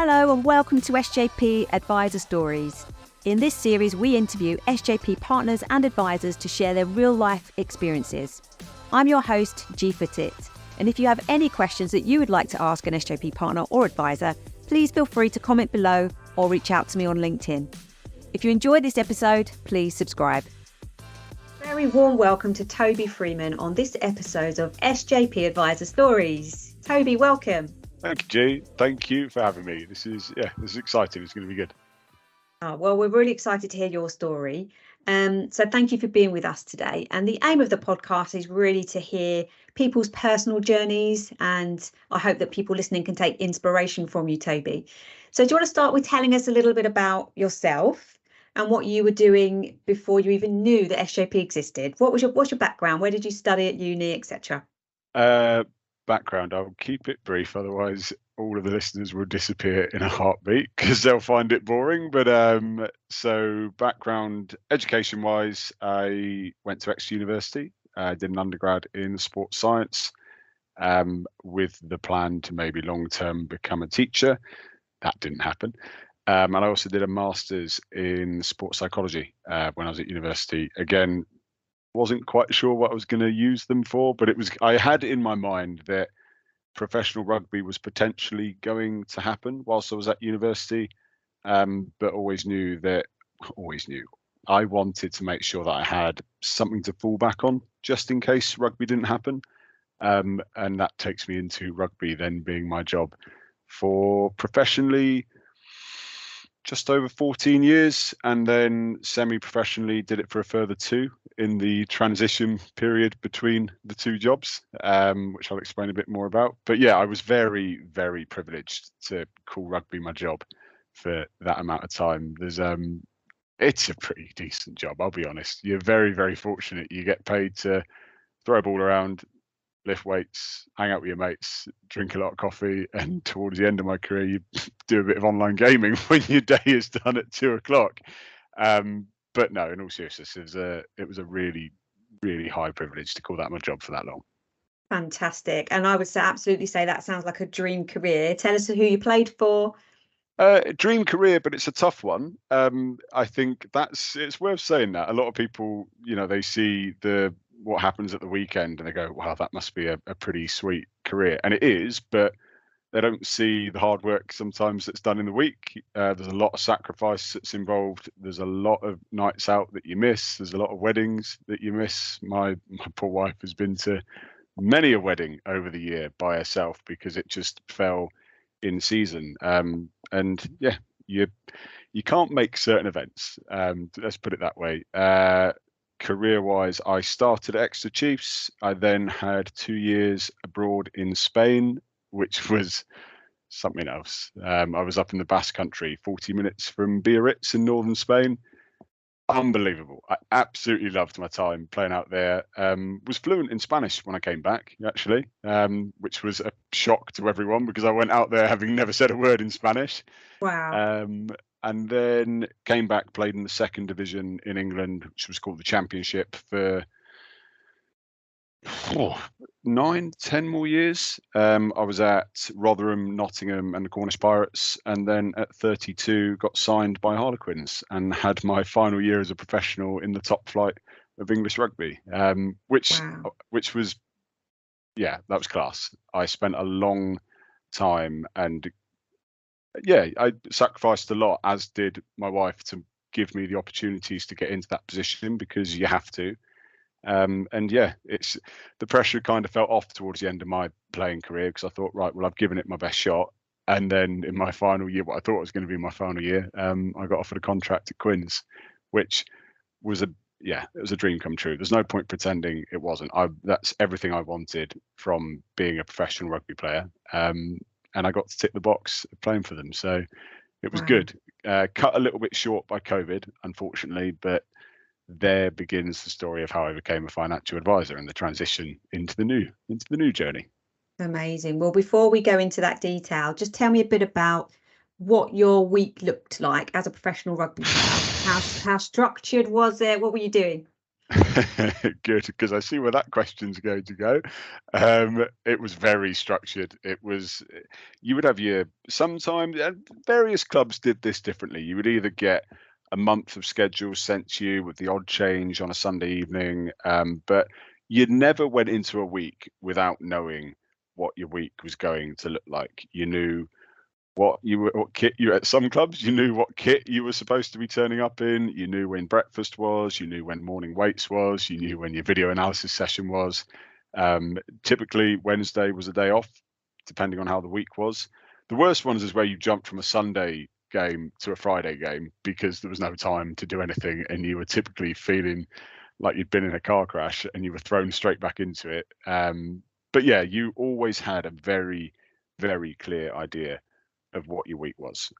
Hello and welcome to SJP Advisor Stories. In this series, we interview SJP partners and advisors to share their real-life experiences. I'm your host, G for Tit, and if you have any questions that you would like to ask an SJP partner or advisor, please feel free to comment below or reach out to me on LinkedIn. If you enjoyed this episode, please subscribe. Very warm welcome to Toby Freeman on this episode of SJP Advisor Stories. Toby, welcome. Thank you, G. Thank you for having me. This is exciting. It's going to be good. Well, we're really excited to hear your story. So thank you for being with us today. And the aim of the podcast is really to hear people's personal journeys. And I hope that people listening can take inspiration from you, Toby. So do you want to start with telling us a little bit about yourself and what you were doing before you even knew that SJP existed? What's your background? Where did you study at uni, etc.? Background, I'll keep it brief, otherwise all of the listeners will disappear in a heartbeat because they'll find it boring. But so background, education wise, I went to Exeter University. I did an undergrad in sports science with the plan to maybe long term become a teacher. That didn't happen. And I also did a master's in sports psychology when I was at university. Again, wasn't quite sure what I was going to use them for, but I had in my mind that professional rugby was potentially going to happen whilst I was at university, but always knew I wanted to make sure that I had something to fall back on just in case rugby didn't happen. And that takes me into rugby then being my job for professionally just over 14 years, and then semi-professionally did it for a further 2 in the transition period between the 2 jobs, which I'll explain a bit more about. But yeah, I was very, very privileged to call rugby my job for that amount of time. It's a pretty decent job, I'll be honest. You're very, very fortunate. You get paid to throw a ball around, lift weights, hang out with your mates, drink a lot of coffee, and towards the end of my career, you do a bit of online gaming when your day is done at 2:00. But no, in all seriousness, it was a really, really high privilege to call that my job for that long. Fantastic. And I would absolutely say that sounds like a dream career. Tell us who you played for. Dream career, but it's a tough one. I think it's worth saying that. A lot of people, they see what happens at the weekend and they go, wow, that must be a pretty sweet career. And it is, but they don't see the hard work sometimes that's done in the week. There's a lot of sacrifice that's involved. There's a lot of nights out that you miss. There's a lot of weddings that you miss. My poor wife has been to many a wedding over the year by herself because it just fell in season. And yeah, you can't make certain events. Let's put it that way. Career-wise, I started at Exeter Chiefs. I then had 2 years abroad in Spain, which was something else. I was up in the Basque Country, 40 minutes from Biarritz in northern Spain. Unbelievable. I absolutely loved my time playing out there. Was fluent in Spanish when I came back, actually, which was a shock to everyone because I went out there having never said a word in Spanish. Wow. And then came back, played in the 2nd division in England, which was called the Championship, for 9-10 more years. I was at Rotherham, Nottingham and the Cornish Pirates, and then at 32 got signed by Harlequins and had my final year as a professional in the top flight of English rugby, which was, that was class. I spent a long time and I sacrificed a lot, as did my wife, to give me the opportunities to get into that position because you have to. It's the pressure kind of felt off towards the end of my playing career because I thought, right, well, I've given it my best shot. And then in my final year, what I thought was going to be my final year, I got offered a contract at Quins, which was it was a dream come true. There's no point pretending it wasn't. That's everything I wanted from being a professional rugby player. And I got to tick the box of playing for them. So it was good. Cut a little bit short by COVID, unfortunately, but there begins the story of how I became a financial advisor and the transition into the new journey. Amazing. Well, before we go into that detail, just tell me a bit about what your week looked like as a professional rugby player. How structured was it? What were you doing? Good, because I see where that question's going to go. It was very structured. You would have sometimes various clubs did this differently. You would either get a month of schedule sent to you with the odd change on a Sunday evening, but you never went into a week without knowing what your week was going to look like. You knew what kit you at some clubs, you knew what kit you were supposed to be turning up in, you knew when breakfast was, you knew when morning weights was, you knew when your video analysis session was. Typically Wednesday was a day off, depending on how the week was. The worst ones is where you jumped from a Sunday game to a Friday game because there was no time to do anything, and you were typically feeling like you'd been in a car crash and you were thrown straight back into it. But yeah, you always had a very, very clear idea of what your week was,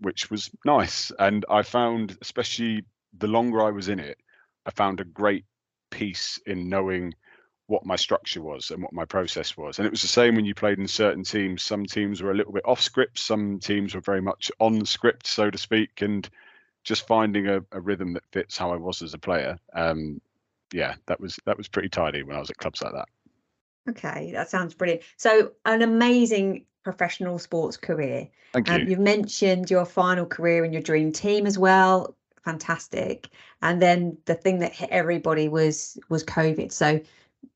which was nice. And I found, especially the longer I was in it, I found a great peace in knowing what my structure was and what my process was. And it was the same when you played in certain teams. Some teams were a little bit off script, some teams were very much on script, so to speak, and just finding a rhythm that fits how I was as a player. Yeah, that was pretty tidy when I was at clubs like that. Okay, that sounds brilliant. So an amazing professional sports career. Thank you. You've mentioned your final career in your dream team as well. Fantastic. And then the thing that hit everybody was COVID. So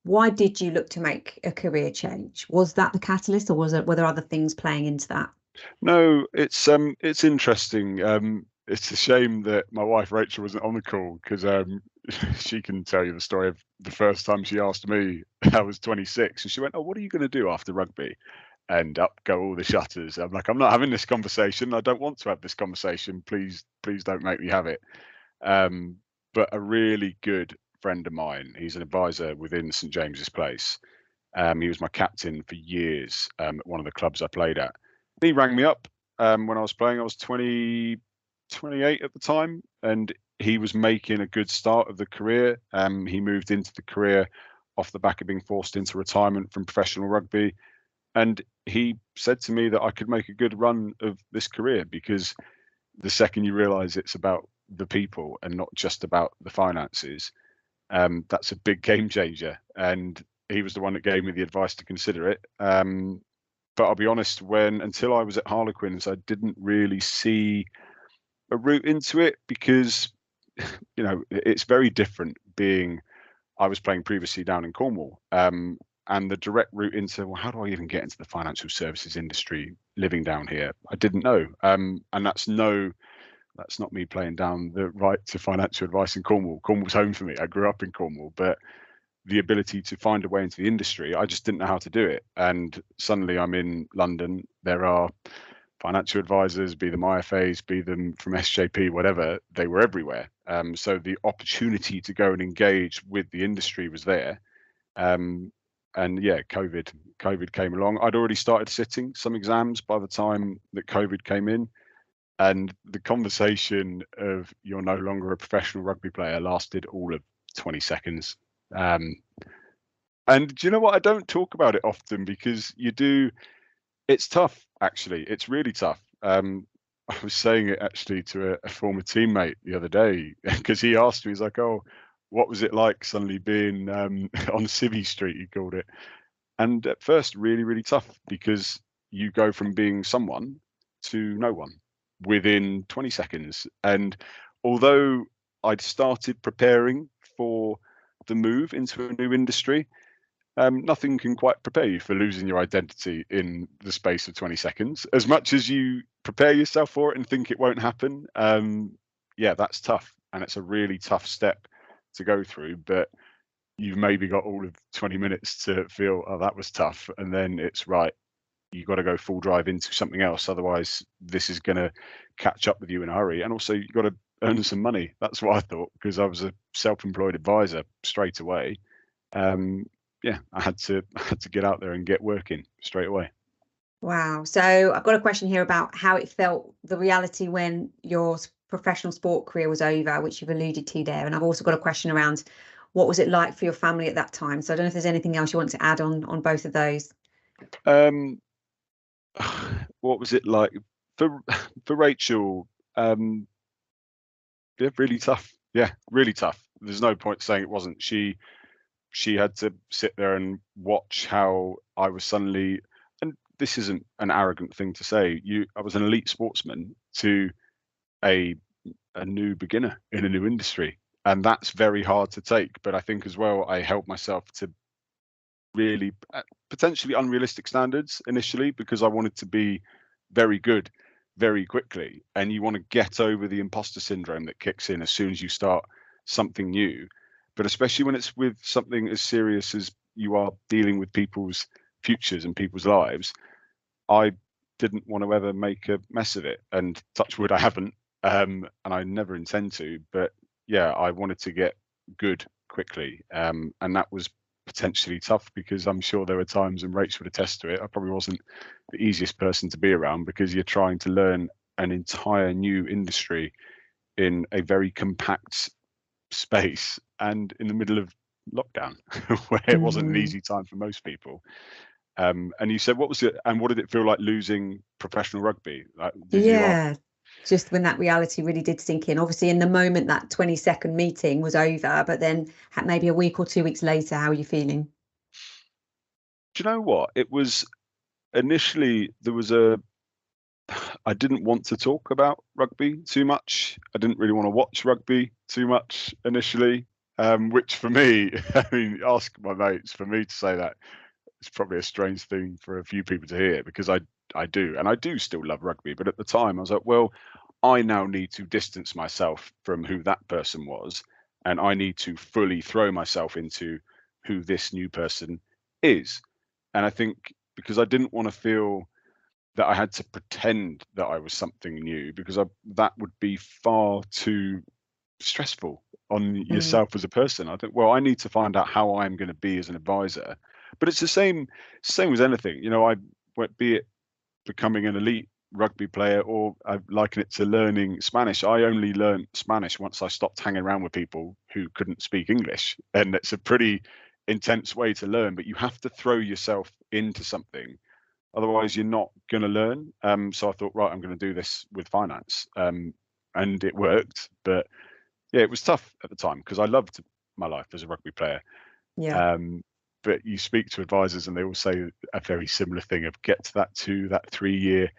why did you look to make a career change? Was that the catalyst, or were there other things playing into that? No, it's interesting. It's a shame that my wife Rachel wasn't on the call, because she can tell you the story of the first time she asked me. I was 26, and she went, "Oh, what are you going to do after rugby?" And up go all the shutters. I'm like, "I'm not having this conversation. I don't want to have this conversation. Please don't make me have it." But a really good friend of mine, he's an advisor within St James's Place. He was my captain for years at one of the clubs I played at. He rang me up when I was playing. I was 28 at the time, and he was making a good start of the career. He moved into the career off the back of being forced into retirement from professional rugby. And he said to me that I could make a good run of this career, because the second you realize it's about the people and not just about the finances, that's a big game changer. And he was the one that gave me the advice to consider it. But I'll be honest, until I was at Harlequins, I didn't really see a route into it, because it's very different I was playing previously down in Cornwall, and the direct route into, well, how do I even get into the financial services industry living down here? I didn't know. And that's not me playing down the right to financial advice in Cornwall. Cornwall's home for me. I grew up in Cornwall, but the ability to find a way into the industry, I just didn't know how to do it. And suddenly I'm in London. There are financial advisors, be them IFAs, be them from SJP, whatever, they were everywhere. So the opportunity to go and engage with the industry was there. And yeah, COVID came along. I'd already started sitting some exams by the time that COVID came in. And the conversation of "you're no longer a professional rugby player" lasted all of 20 seconds. And do you know what? I don't talk about it often, because it's tough, actually. It's really tough. I was saying it actually to a former teammate the other day, because he asked me, he's like, "Oh, what was it like suddenly being on Civvy Street," he called it. And at first, really, really tough, because you go from being someone to no one within 20 seconds. And although I'd started preparing for the move into a new industry, nothing can quite prepare you for losing your identity in the space of 20 seconds. As much as you prepare yourself for it and think it won't happen, yeah, that's tough. And it's a really tough step to go through. But you've maybe got all of 20 minutes to feel, "Oh, that was tough." And then it's right. You've got to go full drive into something else. Otherwise, this is going to catch up with you in a hurry. And also, you've got to earn some money. That's what I thought, because I was a self-employed advisor straight away. Yeah, I had to get out there and get working straight away. Wow. So I've got a question here about how it felt, the reality when your professional sport career was over, which you've alluded to there. And I've also got a question around what was it like for your family at that time. So I don't know if there's anything else you want to add on both of those. What was it like for Rachel? Yeah, really tough. Yeah, really tough. there's no point saying it wasn't. She had to sit there and watch how I was suddenly, and this isn't an arrogant thing to say, I was an elite sportsman to a new beginner in a new industry, and that's very hard to take. But I think as well, I held myself to really potentially unrealistic standards initially, because I wanted to be very good very quickly, and you want to get over the imposter syndrome that kicks in as soon as you start something new. But especially when it's with something as serious as you are dealing with people's futures and people's lives, I didn't want to ever make a mess of it, and touch wood, I haven't, and I never intend to. But yeah, I wanted to get good quickly, and that was potentially tough, because I'm sure there were times, and Rach would attest to it, I probably wasn't the easiest person to be around, because you're trying to learn an entire new industry in a very compact space and in the middle of lockdown, where it wasn't an easy time for most people. And you said, what was it, and what did it feel like losing professional rugby? Like, just when that reality really did sink in. Obviously, in the moment that 20-second meeting was over, but then maybe a week or 2 weeks later, how are you feeling? Do you know what? It was initially, I didn't want to talk about rugby too much. I didn't really want to watch rugby too much initially, which for me, I mean, ask my mates, for me to say that, it's probably a strange thing for a few people to hear, because I do, and I do still love rugby. But at the time, I was like, well, I now need to distance myself from who that person was, and I need to fully throw myself into who this new person is. And I think because I didn't want to feel that I had to pretend that I was something new, because that would be far too stressful on yourself as a person. I think, well, I need to find out how I'm going to be as an advisor. But it's the same as anything, you know, be it becoming an elite rugby player, or I liken it to learning Spanish. I only learned Spanish once I stopped hanging around with people who couldn't speak English. And it's a pretty intense way to learn, but you have to throw yourself into something. Otherwise, you're not going to learn. So I thought, right, I'm going to do this with finance. And it worked. But yeah, it was tough at the time, because I loved my life as a rugby player. Yeah. But you speak to advisors and they all say a very similar thing of get to that 3-year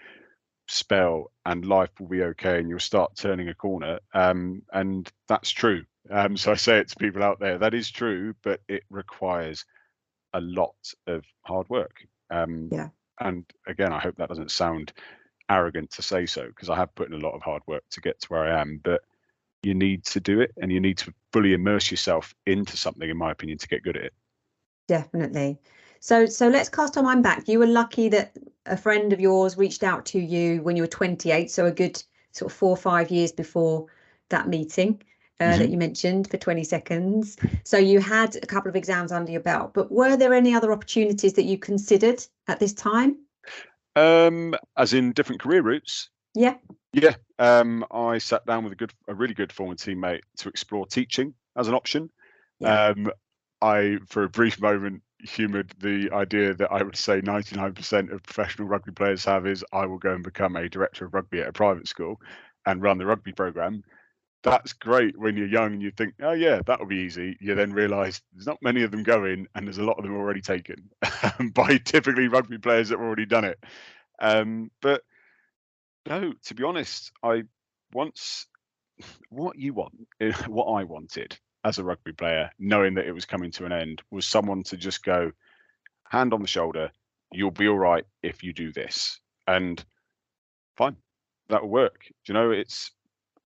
spell and life will be okay and you'll start turning a corner. And that's true. So I say it to people out there, that is true, but it requires a lot of hard work. Yeah. And again, I hope that doesn't sound arrogant to say so, because I have put in a lot of hard work to get to where I am, but you need to do it, and you need to fully immerse yourself into something, in my opinion, to get good at it. Definitely. So let's cast our mind back. You were lucky that a friend of yours reached out to you when you were 28, so a good sort of 4 or 5 years before that meeting that you mentioned for 20 seconds. So you had a couple of exams under your belt, but were there any other opportunities that you considered at this time? As in different career routes? Yeah. Yeah. I sat down with a really good former teammate to explore teaching as an option. Yeah. I, for a brief moment, humoured the idea that I would say 99% of professional rugby players have is, I will go and become a director of rugby at a private school and run the rugby program. That's great when you're young and you think, oh yeah, that'll be easy. You then realise there's not many of them going, and there's a lot of them already taken by typically rugby players that have already done it. But no, to be honest, what I wanted as a rugby player, knowing that it was coming to an end, was someone to just go, hand on the shoulder, you'll be all right if you do this, and fine, that'll work. Do you know,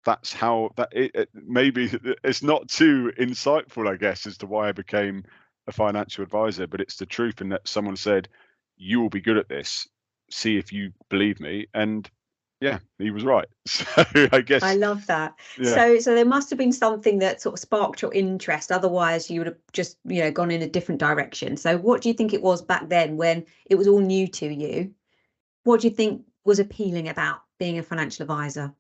that's how that it maybe it's not too insightful, I guess, as to why I became a financial advisor, but it's the truth in that someone said, you will be good at this, see if you believe me. And yeah, he was right. So I guess I love that. Yeah. So there must have been something that sort of sparked your interest. Otherwise, you would have just, gone in a different direction. So what do you think it was back then when it was all new to you? What do you think was appealing about being a financial advisor?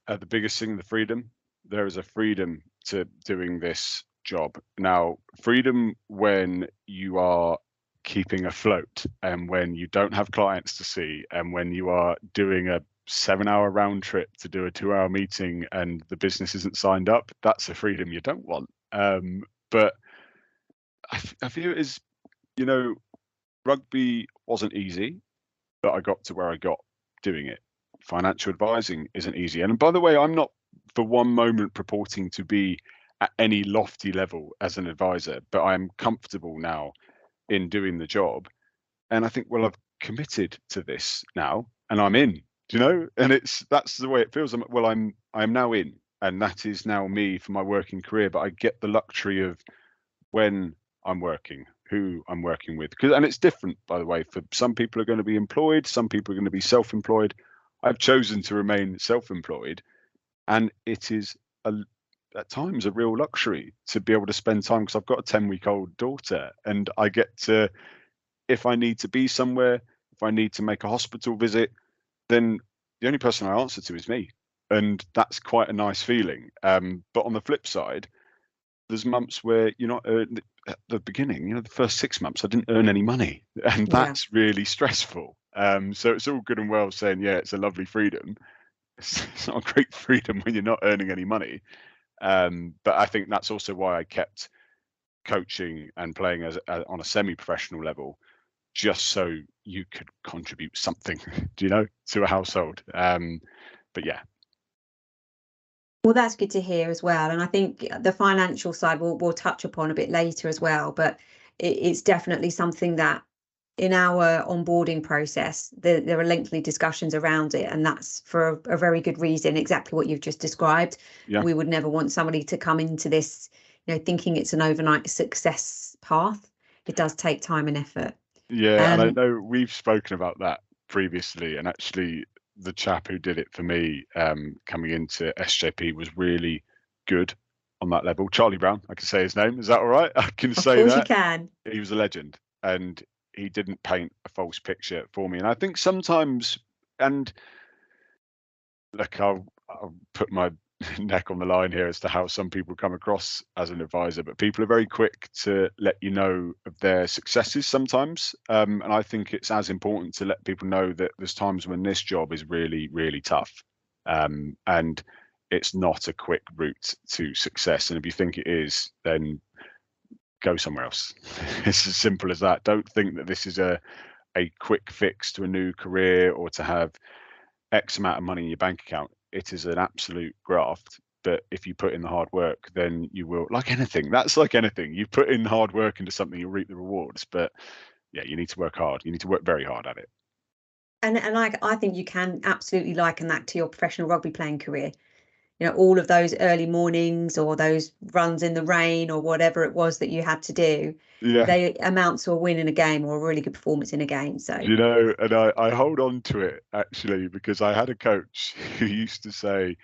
The biggest thing, the freedom. There is a freedom to doing this job. Now, freedom when you are keeping afloat, and when you don't have clients to see, and when you are doing a 7-hour round trip to do a 2-hour meeting and the business isn't signed up, that's a freedom you don't want. But I view it as, rugby wasn't easy, but I got to where I got doing it. Financial advising isn't easy. And by the way, I'm not for one moment purporting to be at any lofty level as an advisor, but I'm comfortable now in doing the job. And I think, well, I've committed to this now and I'm in, and that's the way it feels. I'm now in, and that is now me for my working career. But I get the luxury of when I'm working, who I'm working with, and it's different, by the way. For some people are going to be employed, some people are going to be self-employed. I've chosen to remain self-employed, and it is at times a real luxury to be able to spend time, because I've got a 10-week-old daughter, and I get to, if I need to be somewhere, if I need to make a hospital visit, then the only person I answer to is me, and that's quite a nice feeling. But on the flip side, there's months where you're not at the beginning, the first 6 months, I didn't earn any money, and that's really stressful. So it's all good and well saying, yeah, it's a lovely freedom. It's not a great freedom when you're not earning any money. But I think that's also why I kept coaching and playing on a semi-professional level, just so you could contribute something, to a household. But yeah. Well, that's good to hear as well. And I think the financial side we'll touch upon a bit later as well, but it's definitely something that in our onboarding process, there are lengthy discussions around it, and that's for a very good reason, exactly what you've just described. Yeah. We would never want somebody to come into this, thinking it's an overnight success path. It does take time and effort. Yeah, and I know we've spoken about that previously, and actually the chap who did it for me coming into SJP was really good on that level. Charlie Brown, I can say his name. Is that all right? I can say that. Of course you can. He was a legend, and he didn't paint a false picture for me. And I think sometimes, and look, I'll put my neck on the line here as to how some people come across as an advisor, but people are very quick to let you know of their successes sometimes. And I think it's as important to let people know that there's times when this job is really, really tough. And it's not a quick route to success. And if you think it is, then go somewhere else. It's as simple as that. Don't think that this is a quick fix to a new career or to have X amount of money in your bank account. It is an absolute graft, but if you put in the hard work, then you will, like anything. That's like anything. You put in hard work into something, you'll reap the rewards. But yeah, you need to work hard. You need to work very hard at it. And I think you can absolutely liken that to your professional rugby playing career. All of those early mornings or those runs in the rain or whatever it was that you had to do, they amount to a win in a game or a really good performance in a game. So and I hold on to it actually, because I had a coach who used to say,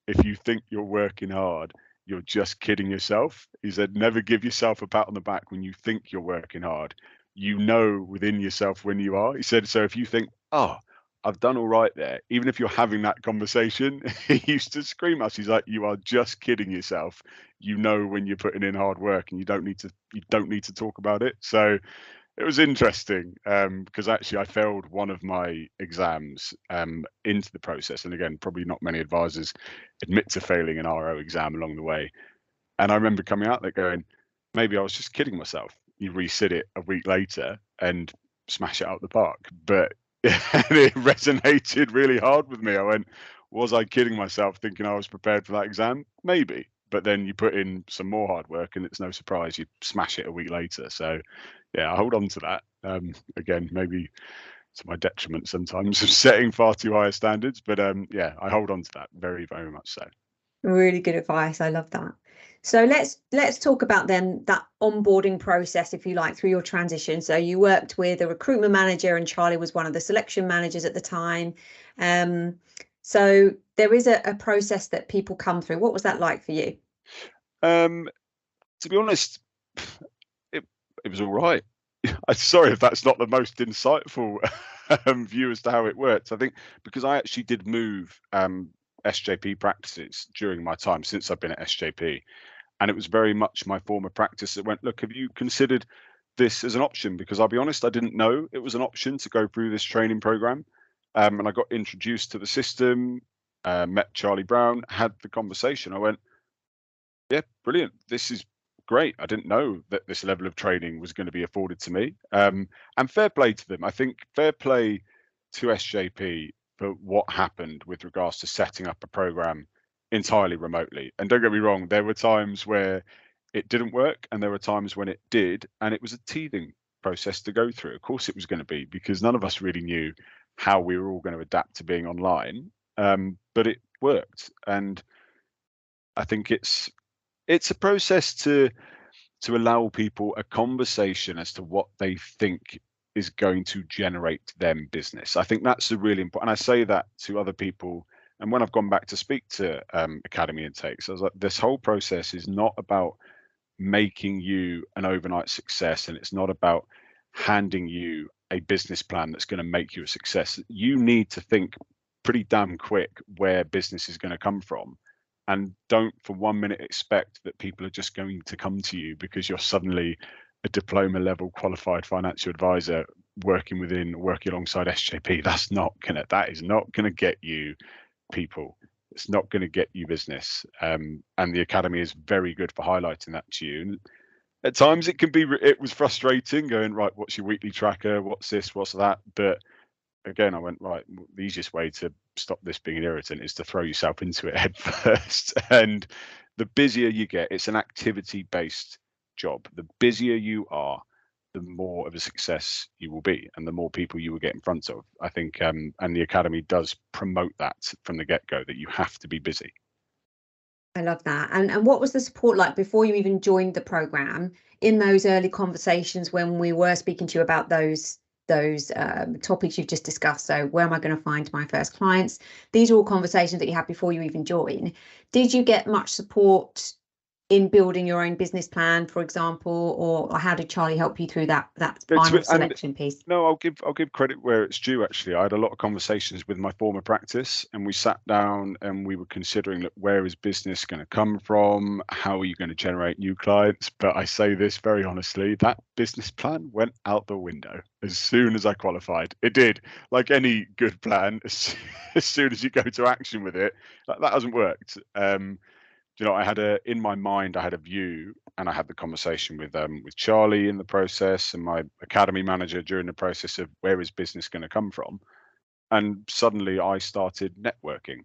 if you think you're working hard, you're just kidding yourself. He said, never give yourself a pat on the back when you think you're working hard. Within yourself when you are. He said, so if you think, oh, I've done all right there, even if you're having that conversation, he used to scream at us. He's like, you are just kidding yourself. When you're putting in hard work, and you don't need to talk about it. So it was interesting, because actually I failed one of my exams into the process. And again, probably not many advisors admit to failing an RO exam along the way. And I remember coming out there going, maybe I was just kidding myself. You resit it a week later and smash it out the park. But it resonated really hard with me. I went, was I kidding myself thinking I was prepared for that exam? Maybe. But then you put in some more hard work, and it's no surprise you smash it a week later. So yeah, I hold on to that. Again, maybe to my detriment sometimes of setting far too high standards, but yeah, I hold on to that very, very much so. Really good advice. I love that. So let's talk about then that onboarding process, if you like, through your transition. So you worked with a recruitment manager, and Charlie was one of the selection managers at the time. So there is a process that people come through. What was that like for you? To be honest, it was all right. I'm sorry if that's not the most insightful view as to how it works. I think because I actually did move SJP practices during my time since I've been at SJP, and it was very much my former practice that went, look, have you considered this as an option? Because I'll be honest, I didn't know it was an option to go through this training program, and I got introduced to the system, met Charlie Brown, had the conversation. I went, Yeah, brilliant. This is great. I didn't know that this level of training was going to be afforded to me. And fair play to them. I think fair play to SJP for what happened with regards to setting up a program entirely remotely. And don't get me wrong, there were times where it didn't work and there were times when it did, and it was a teething process to go through. Of course it was going to be, because none of us really knew how we were all going to adapt to being online. But it worked. And I think it's a process to allow people a conversation as to what they think is going to generate them business. I think that's a really important. And I say that to other people. And when I've gone back to speak to academy intakes, I was like, this whole process is not about making you an overnight success, and it's not about handing you a business plan that's going to make you a success. You need to think pretty damn quick where business is going to come from, and don't for 1 minute expect that people are just going to come to you because you're suddenly a diploma level qualified financial advisor working alongside SJP. That is not gonna get you people. It's not going to get you business. And the academy is very good for highlighting that to you. And at times it was frustrating going, right, what's your weekly tracker? What's this? What's that? But again, I went, right, the easiest way to stop this being an irritant is to throw yourself into it head first. And the busier you get, it's an activity based job. The busier you are, the more of a success you will be, and the more people you will get in front of. I think, and the academy does promote that from the get-go, that you have to be busy. I love that. And what was the support like before you even joined the program, in those early conversations when we were speaking to you about those topics you've just discussed? So where am I going to find my first clients? These are all conversations that you had before you even joined. Did you get much support in building your own business plan, for example, or how did Charlie help you through that final selection piece? No, I'll give credit where it's due. Actually, I had a lot of conversations with my former practice, and we sat down and we were considering, look, where is business going to come from? How are you going to generate new clients? But I say this very honestly, that business plan went out the window as soon as I qualified. It did. Like any good plan, as soon as you go to action with it, that hasn't worked. In my mind, I had a view, and I had the conversation with Charlie in the process and my academy manager during the process of where is business going to come from. And suddenly I started networking,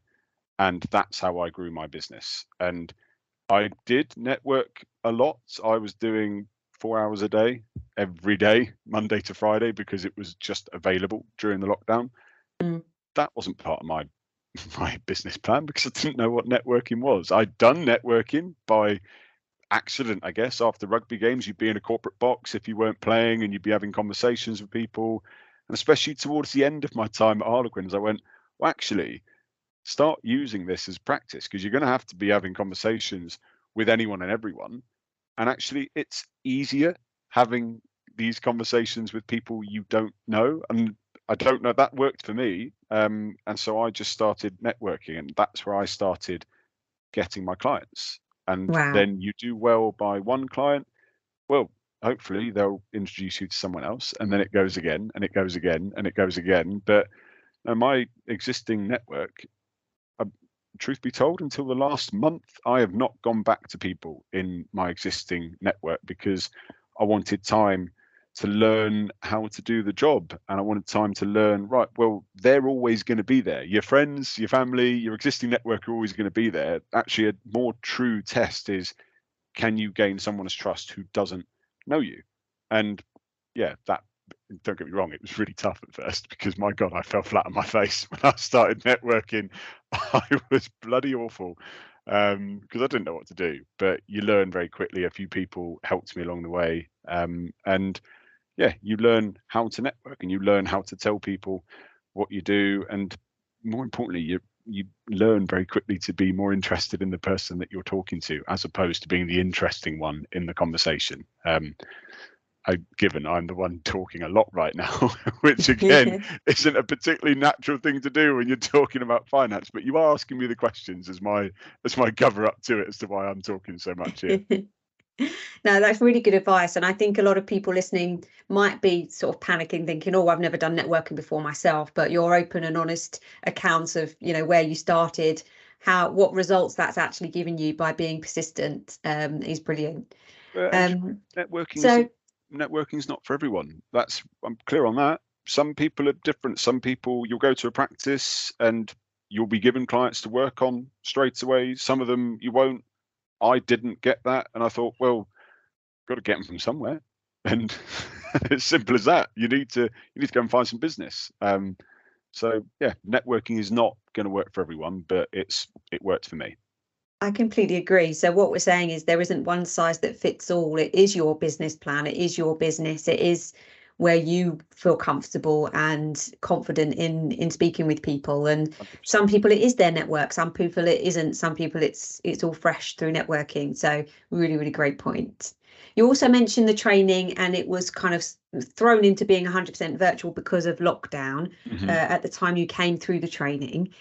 and that's how I grew my business. And I did network a lot. I was doing 4 hours a day, every day, Monday to Friday, because it was just available during the lockdown. That wasn't part of my business plan, because I didn't know what networking was. I'd done networking by accident, I guess. After rugby games, you'd be in a corporate box if you weren't playing, and you'd be having conversations with people. And especially towards the end of my time at Harlequins, I went, well, actually, start using this as practice, because you're going to have to be having conversations with anyone and everyone. And actually, it's easier having these conversations with people you don't know. And I don't know, that worked for me. And so I just started networking, and that's where I started getting my clients. And then you do well by one client, well, hopefully they'll introduce you to someone else, and then it goes again, and it goes again, and it goes again. But my existing network, truth be told, until the last month, I have not gone back to people in my existing network, because I wanted time to learn how to do the job, and I wanted time to learn, right, well, they're always going to be there. Your friends, your family, your existing network are always going to be there. Actually, a more true test is, can you gain someone's trust who doesn't know you? And yeah, that, don't get me wrong, it was really tough at first, because my God, I fell flat on my face when I started networking. I was bloody awful, because I didn't know what to do. But you learn very quickly. A few people helped me along the way, and yeah, you learn how to network, and you learn how to tell people what you do, and more importantly, you learn very quickly to be more interested in the person that you're talking to, as opposed to being the interesting one in the conversation. Given I'm the one talking a lot right now, which again isn't a particularly natural thing to do when you're talking about finance, but you are asking me the questions as my cover up to it as to why I'm talking so much here. No, that's really good advice. And I think a lot of people listening might be sort of panicking, thinking, oh, I've never done networking before myself. But your open and honest accounts of, where you started what results that's actually given you by being persistent is brilliant. Networking's not for everyone. I'm clear on that. Some people are different. Some people, you'll go to a practice and you'll be given clients to work on straight away. Some of them you won't. I didn't get that, and I thought, well, got to get them from somewhere, and it's simple as that. You need to go and find some business. So yeah, networking is not going to work for everyone, but it worked for me. I completely agree. So what we're saying is there isn't one size that fits all. It is your business plan. It is your business. It is where you feel comfortable and confident in speaking with people. And 100%. Some people it is their network. Some people it isn't. Some people it's all fresh through networking. So really, really great point. You also mentioned the training, and it was kind of thrown into being 100% virtual because of lockdown. At the time you came through the training.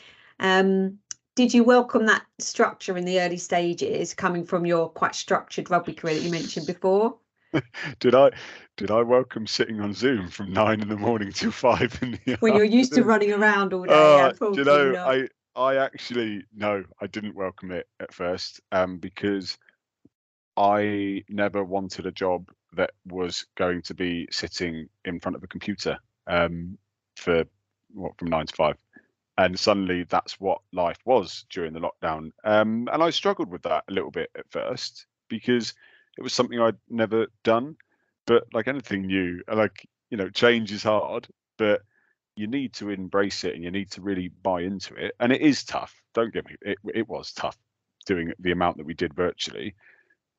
Did you welcome that structure in the early stages, coming from your quite structured rugby career that you mentioned before? Did I welcome sitting on Zoom from 9 a.m. till 5 in the afternoon? When you're used to running around all day. I actually, no, I didn't welcome it at first, because I never wanted a job that was going to be sitting in front of a computer from 9 to 5. And suddenly that's what life was during the lockdown. And I struggled with that a little bit at first, because it was something I'd never done. But like anything new, change is hard, but you need to embrace it and you need to really buy into it. And it is tough. Don't get me, it was tough doing the amount that we did virtually.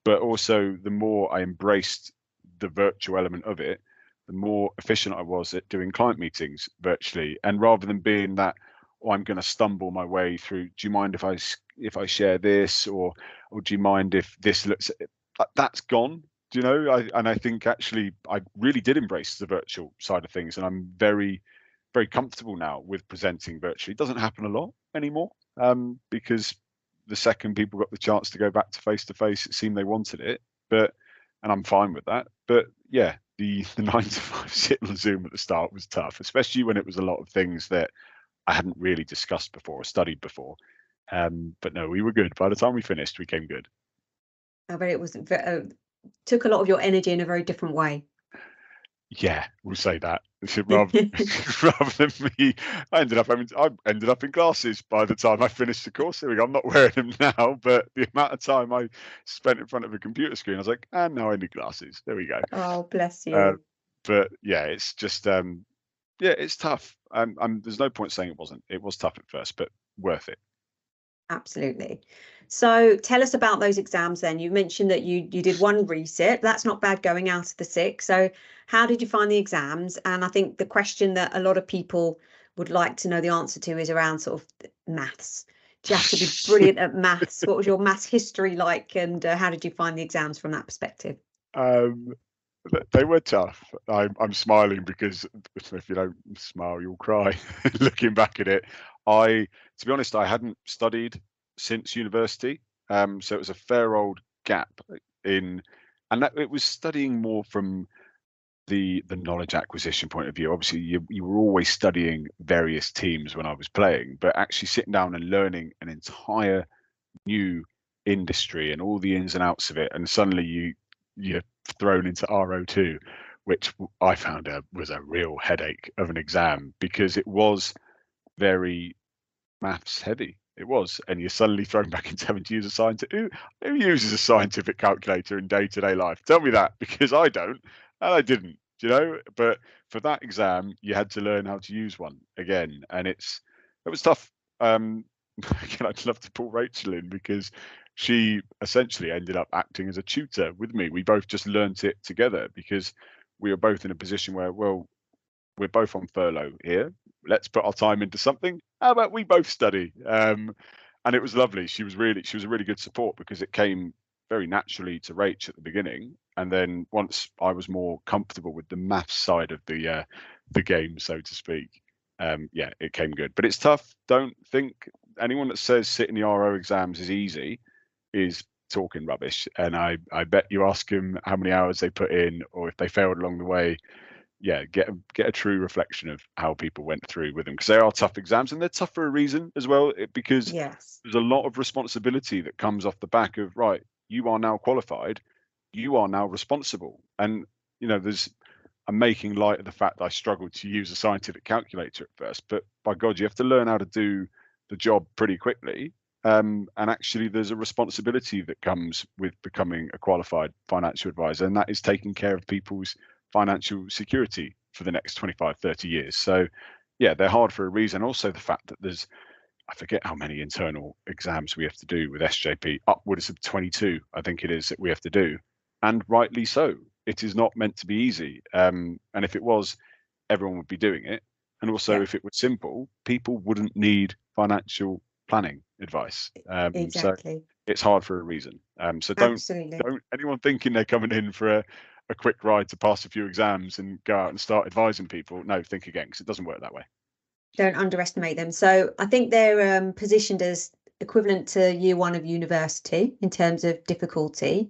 But also, the more I embraced the virtual element of it, the more efficient I was at doing client meetings virtually. And rather than being that, I'm going to stumble my way through, do you mind if I share this, or do you mind if this looks, that's gone, do you know? I think actually I really did embrace the virtual side of things, and I'm very, very comfortable now with presenting virtually. It doesn't happen a lot anymore, because the second people got the chance to go back to face, it seemed they wanted it, and I'm fine with that. But yeah, the 9 to 5 sit on Zoom at the start was tough, especially when it was a lot of things that I hadn't really discussed before or studied before. But no, we were good. By the time we finished, we came good. I bet it was took a lot of your energy in a very different way. Yeah, we'll say that. Rather than me, I ended up in glasses by the time I finished the course. There we go. I'm not wearing them now, but the amount of time I spent in front of a computer screen, I was like, and now I need glasses. There we go. Oh, bless you. But yeah, it's just it's tough. There's no point saying it wasn't. It was tough at first, but worth it. Absolutely. So tell us about those exams then. You mentioned that you did one resit. That's not bad going out of the 6. So how did you find the exams? And I think the question that a lot of people would like to know the answer to is around sort of maths. Do you have to be brilliant at maths? What was your maths history like? And how did you find the exams from that perspective? They were tough. I'm smiling because if you don't smile, you'll cry. Looking back at it, to be honest, I hadn't studied since university, so it was a fair old gap and that it was studying more from the knowledge acquisition point of view. Obviously, you were always studying various teams when I was playing, but actually sitting down and learning an entire new industry and all the ins and outs of it, and suddenly you're thrown into RO2, which I found was a real headache of an exam, because it was very maths heavy. It was, and you're suddenly thrown back into having to use a scientific. Who uses a scientific calculator in day-to-day life? Tell me that, because I don't, and I didn't. But for that exam, you had to learn how to use one again, and it was tough. Again, I'd love to pull Rachel in, because she essentially ended up acting as a tutor with me. We both just learnt it together, because we were both in a position where, well, we're both on furlough here. Let's put our time into something. How about we both study? And it was lovely. She was a really good support, because it came very naturally to Rach at the beginning. And then once I was more comfortable with the maths side of the game, so to speak, it came good. But it's tough. Don't think anyone that says sitting the RO exams is easy is talking rubbish. And I bet you ask them how many hours they put in, or if they failed along the way, get a true reflection of how people went through with them, because they are tough exams, and they're tough for a reason as well, because Yes. there's a lot of responsibility that comes off the back of, right, you are now qualified, you are now responsible. And I'm making light of the fact that I struggled to use a scientific calculator at first, but by God, you have to learn how to do the job pretty quickly. And actually, there's a responsibility that comes with becoming a qualified financial advisor, and that is taking care of people's financial security for the next 25, 30 years. So, yeah, they're hard for a reason. Also, the fact that there's, I forget how many internal exams we have to do with SJP, upwards of 22, I think it is, that we have to do. And rightly so. It is not meant to be easy. And if it was, everyone would be doing it. And also, if it was simple, people wouldn't need financial planning advice. Exactly. So it's hard for a reason. So don't Absolutely. anyone thinking they're coming in for a quick ride to pass a few exams and go out and start advising people. No, think again, because it doesn't work that way. Don't underestimate them. So I think they're positioned as equivalent to year one of university in terms of difficulty.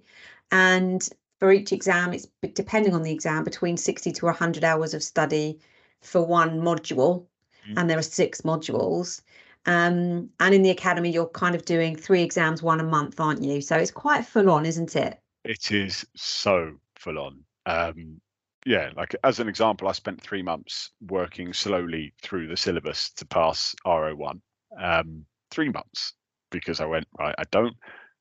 And for each exam, it's depending on the exam, between 60 to 100 hours of study for one module. And there are 6 modules. And in the academy, you're kind of doing 3 exams, 1 a month, aren't you? So it's quite full on, isn't it? It is so full on. Yeah, like as an example, I spent 3 months working slowly through the syllabus to pass RO1. 3 months, because I went, right,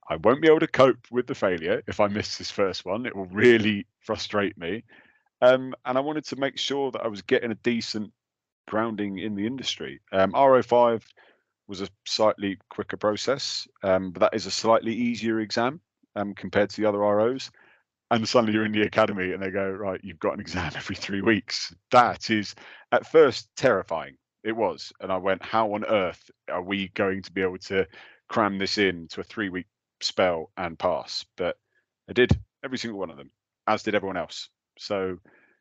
I won't be able to cope with the failure if I miss this first one. It will really frustrate me. And I wanted to make sure that I was getting a decent grounding in the industry. RO5 was a slightly quicker process, but that is a slightly easier exam compared to the other ROs. And suddenly you're in the academy and they go, right, you've got an exam every 3 weeks. That is at first terrifying. It was. And I went, how on earth are we going to be able to cram this into a 3-week spell and pass? But I did, every single one of them, as did everyone else. So,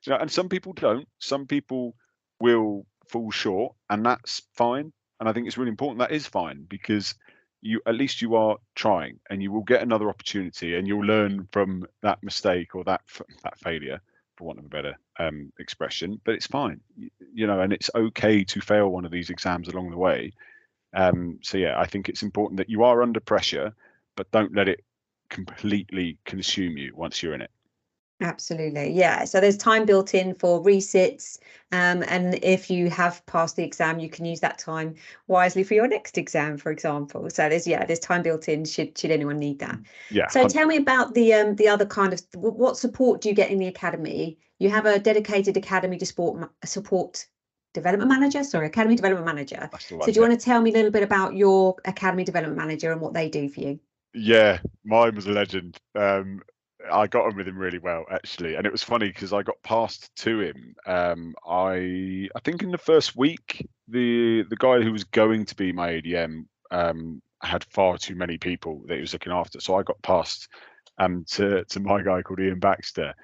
and some people don't. Some people will fall short, and that's fine. And I think it's really important that is fine, because at least you are trying, and you will get another opportunity, and you'll learn from that mistake or that failure, for want of a better expression. But it's fine, and it's okay to fail one of these exams along the way. So yeah, I think it's important that you are under pressure, but don't let it completely consume you once you're in it. Absolutely. Yeah. So there's time built in for resits. And if you have passed the exam, you can use that time wisely for your next exam, for example. So there's time built in should anyone need that. Yeah. So tell me about the other kind of, what support do you get in the academy? You have a dedicated academy support development manager, academy development manager. So do you want to tell me a little bit about your academy development manager and what they do for you? Yeah, mine was a legend. I got on with him really well, actually, and it was funny because I got passed to him. I think in the first week, the guy who was going to be my ADM had far too many people that he was looking after, so I got passed to my guy called Ian Baxter,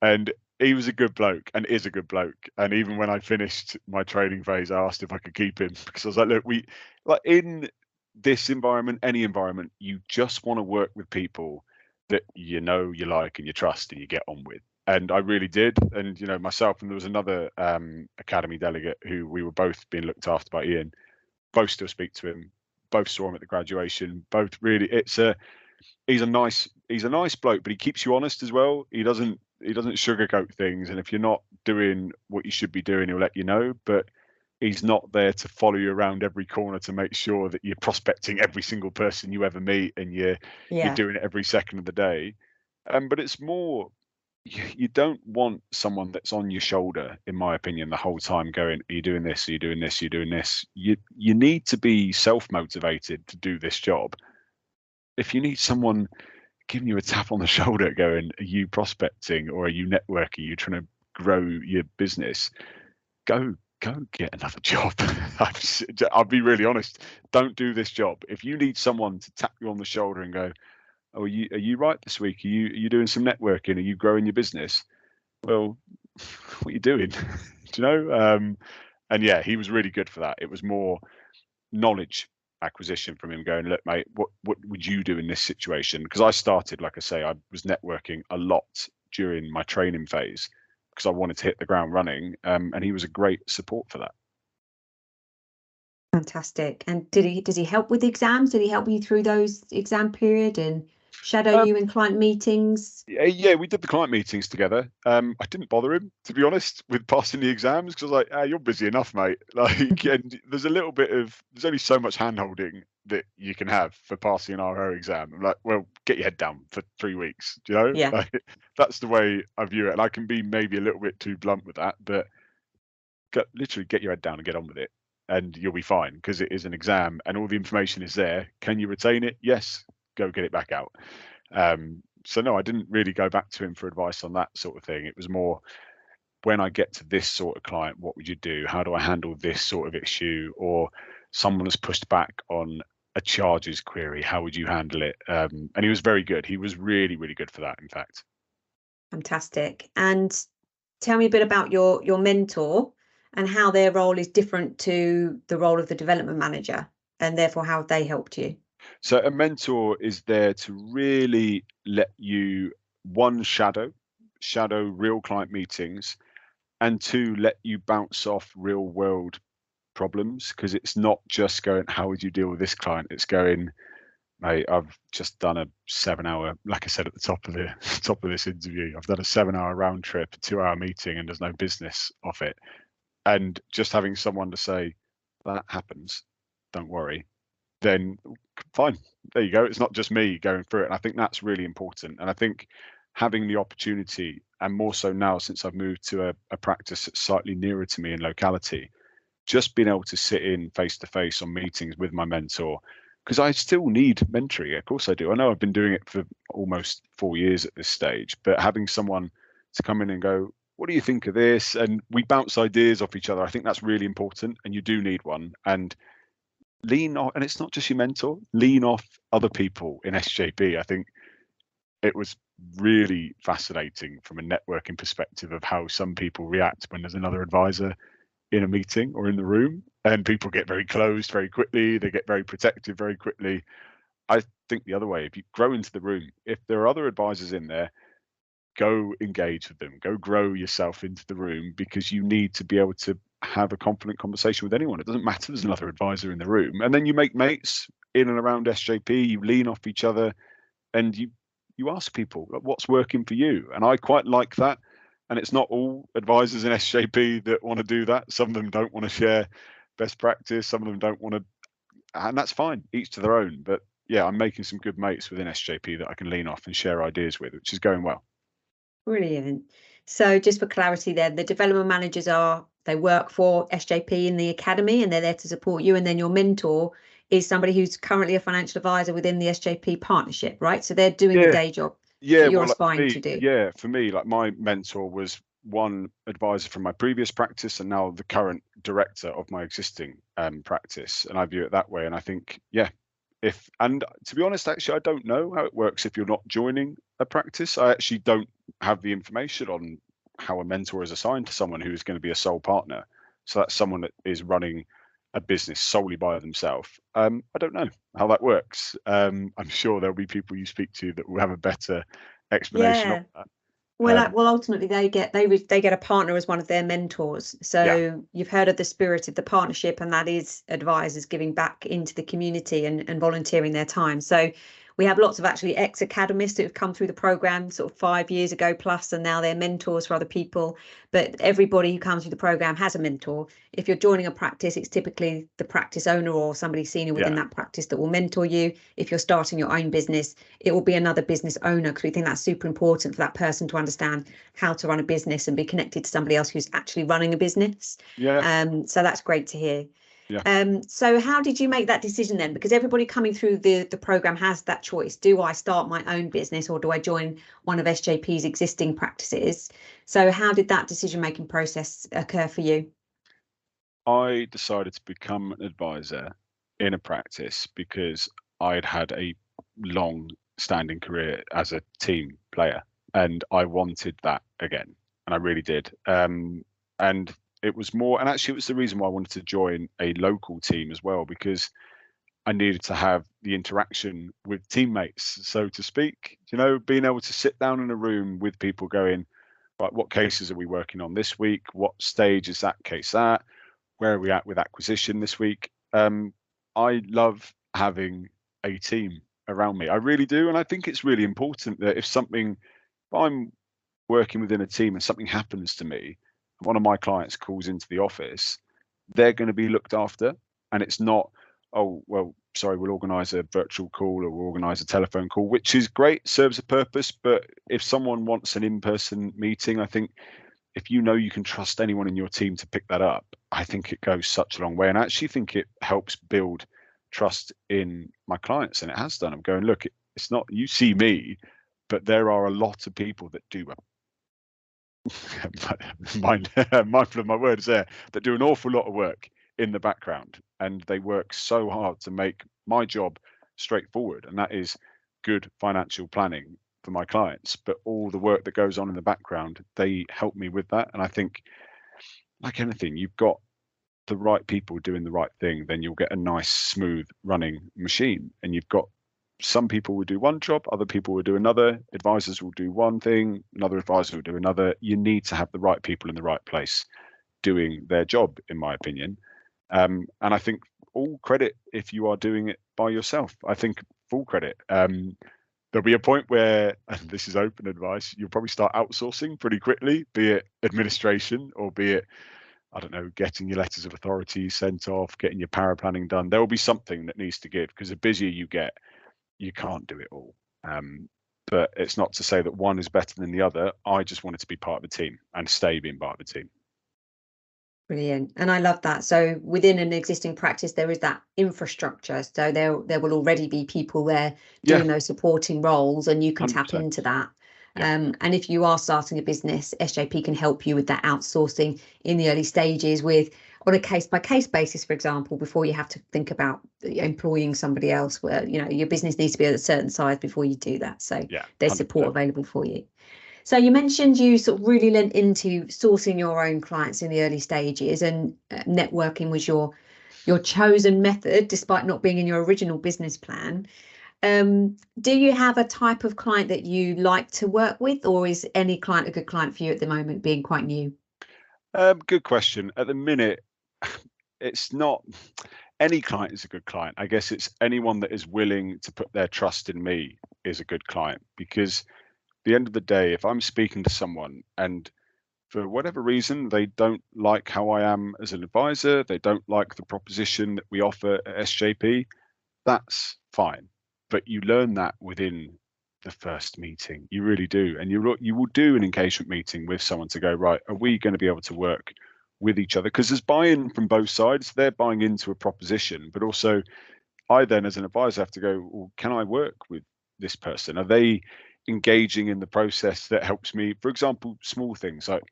and he was a good bloke and is a good bloke. And even when I finished my training phase, I asked if I could keep him, because I was like, look, in this environment, any environment, you just want to work with people that you like and you trust and you get on with. And I really did. And myself, and there was another academy delegate who we were both being looked after by Ian, both still speak to him, both saw him at the graduation, both really, he's a nice bloke, but he keeps you honest as well. He doesn't sugarcoat things, and if you're not doing what you should be doing, he'll let you know. But he's not there to follow you around every corner to make sure that you're prospecting every single person you ever meet and you're doing it every second of the day. But it's more, you don't want someone that's on your shoulder, in my opinion, the whole time going, are you doing this? Are you doing this? Are you doing this? You need to be self-motivated to do this job. If you need someone giving you a tap on the shoulder going, are you prospecting or are you networking? Are you trying to grow your business? Go get another job. I'll be really honest. Don't do this job. If you need someone to tap you on the shoulder and go, oh, are you right this week? Are you doing some networking? Are you growing your business? Well, what are you doing? Do you know? And yeah, he was really good for that. It was more knowledge acquisition from him going, look, mate, what would you do in this situation? Because I started, like I say, I was networking a lot during my training phase, because I wanted to hit the ground running. And he was a great support for that. Fantastic. And does he help with exams? Did he help you through those exam period and shadow you in client meetings? Yeah, we did the client meetings together. I didn't bother him, to be honest, with passing the exams, because I was like, you're busy enough, mate. Like, and there's only so much hand holding that you can have for passing an RO exam. I'm like, well, get your head down for 3 weeks, Yeah. Like, that's the way I view it. And I can be maybe a little bit too blunt with that, but literally get your head down and get on with it. And you'll be fine, because it is an exam and all the information is there. Can you retain it? Yes. Go get it back out. So no, I didn't really go back to him for advice on that sort of thing. It was more, when I get to this sort of client, what would you do? How do I handle this sort of issue? Or someone has pushed back on a charges query. How would you handle it? And he was very good. He was really, really good for that, in fact. Fantastic. And tell me a bit about your mentor and how their role is different to the role of the development manager, and therefore how they helped you. So a mentor is there to really let you, one, shadow real client meetings, and two, let you bounce off real world problems, because it's not just going, how would you deal with this client? It's going, mate, I've just done a 7-hour, like I said at the top of this interview, I've done a 7-hour round trip, a 2-hour meeting, and there's no business off it. And just having someone to say, that happens, don't worry, then fine, there you go. It's not just me going through it. And I think that's really important. And I think having the opportunity, and more so now since I've moved to a practice that's slightly nearer to me in locality, just being able to sit in face to face on meetings with my mentor, because I still need mentoring. Of course I do. I know I've been doing it for almost 4 years at this stage, but having someone to come in and go, what do you think of this? And we bounce ideas off each other. I think that's really important, and you do need one. And lean on, and it's not just your mentor, lean off other people in SJP. I think it was really fascinating from a networking perspective of how some people react when there's another advisor in a meeting or in the room, and people get very closed very quickly. They get very protective very quickly. I think the other way, if you grow into the room, if there are other advisors in there, go engage with them, go grow yourself into the room, because you need to be able to have a confident conversation with anyone. It doesn't matter, there's another advisor in the room. And then you make mates in and around SJP, you lean off each other, and you ask people, what's working for you? And I quite like that. And it's not all advisors in SJP that want to do that. Some of them don't want to share best practice, some of them don't want to, and that's fine, each to their own. But yeah, I'm making some good mates within SJP that I can lean off and share ideas with, which is going well. Brilliant. So just for clarity then, the development managers they work for SJP in the academy, and they're there to support you. And then your mentor is somebody who's currently a financial advisor within the SJP partnership, right? So they're doing the day job that you're aspiring to do. Yeah, for me, like my mentor was one advisor from my previous practice, and now the current director of my existing practice. And I view it that way. And I think, yeah, and to be honest, actually, I don't know how it works if you're not joining a practice. I actually don't have the information on how a mentor is assigned to someone who is going to be a sole partner. So that's someone that is running a business solely by themselves. I don't know how that works. I'm sure there'll be people you speak to that will have a better explanation of that. Well, ultimately they get a partner as one of their mentors. So you've heard of the spirit of the partnership, and that is advisors giving back into the community and volunteering their time. So we have lots of actually ex-academists who have come through the program sort of 5 years ago plus, and now they're mentors for other people. But everybody who comes through the program has a mentor. If you're joining a practice, it's typically the practice owner or somebody senior within that practice that will mentor you. If you're starting your own business, it will be another business owner, because we think that's super important for that person to understand how to run a business and be connected to somebody else who's actually running a business. So that's great to hear. So how did you make that decision then? Because everybody coming through the program has that choice. Do I start my own business, or do I join one of SJP's existing practices? So how did that decision making process occur for you? I decided to become an advisor in a practice because I'd had a long standing career as a team player, and I wanted that again, and I really did. And it was more, and actually it was the reason why I wanted to join a local team as well, because I needed to have the interaction with teammates, so to speak, being able to sit down in a room with people going, right, what cases are we working on this week? What stage is that case at? Where are we at with acquisition this week? I love having a team around me. I really do. And I think it's really important that if I'm working within a team and something happens to me, one of my clients calls into the office, they're going to be looked after. And it's not, oh, well, sorry, we'll organise a virtual call or we'll organise a telephone call, which is great, serves a purpose. But if someone wants an in-person meeting, I think if you know you can trust anyone in your team to pick that up, I think it goes such a long way. And I actually think it helps build trust in my clients. And it has done. I'm going, look, it's not, you see me, but there are a lot of people that do mindful of my words there, that do an awful lot of work in the background, and they work so hard to make my job straightforward, and that is good financial planning for my clients. But all the work that goes on in the background, they help me with that. And I think, like anything, you've got the right people doing the right thing, then you'll get a nice smooth running machine. And you've got some people will do one job, other people will do another, advisors will do one thing, another advisor will do another. You need to have the right people in the right place doing their job, in my opinion. And I think all credit if you are doing it by yourself. I think full credit. There'll be a point where, and this is open advice, you'll probably start outsourcing pretty quickly, be it administration or be it, I don't know, getting your letters of authority sent off, getting your power planning done. There will be something that needs to give, because the busier you get, you can't do it all. But it's not to say that one is better than the other. I just wanted to be part of a team and stay being part of a team. Brilliant. And I love that. So within an existing practice, there is that infrastructure. So there will already be people there doing those supporting roles, and you can 100%. Tap into that. And if you are starting a business, SJP can help you with that outsourcing in the early stages on a case by case basis, for example, before you have to think about employing somebody else, where, you know, your business needs to be at a certain size before you do that. So there's 100%. Support available for you. So you mentioned you sort of really lent into sourcing your own clients in the early stages, and networking was your chosen method, despite not being in your original business plan. Do you have a type of client that you like to work with, or is any client a good client for you at the moment, being quite new? Good question. At the minute, it's not any client is a good client. I guess it's anyone that is willing to put their trust in me is a good client, because at the end of the day, if I'm speaking to someone and for whatever reason they don't like how I am as an advisor, they don't like the proposition that we offer at SJP, that's fine. But you learn that within the first meeting. You really do. And you will do an engagement meeting with someone to go, right, are we going to be able to work with each other? Because there's buy-in from both sides. They're buying into a proposition, but also I then as an advisor have to go, well, can I work with this person? Are they engaging in the process that helps me? For example, small things like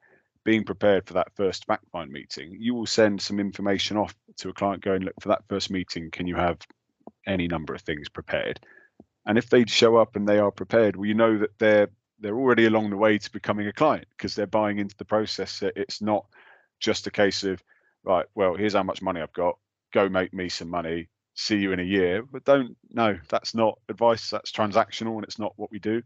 being prepared for that first fact find meeting. You will send some information off to a client going, look, for that first meeting, can you have any number of things prepared? And if they show up and they are prepared, well, you know that they're already along the way to becoming a client, because they're buying into the process. It's not just a case of, right, well, here's how much money I've got, go make me some money, see you in a year. But that's not advice, that's transactional, and it's not what we do.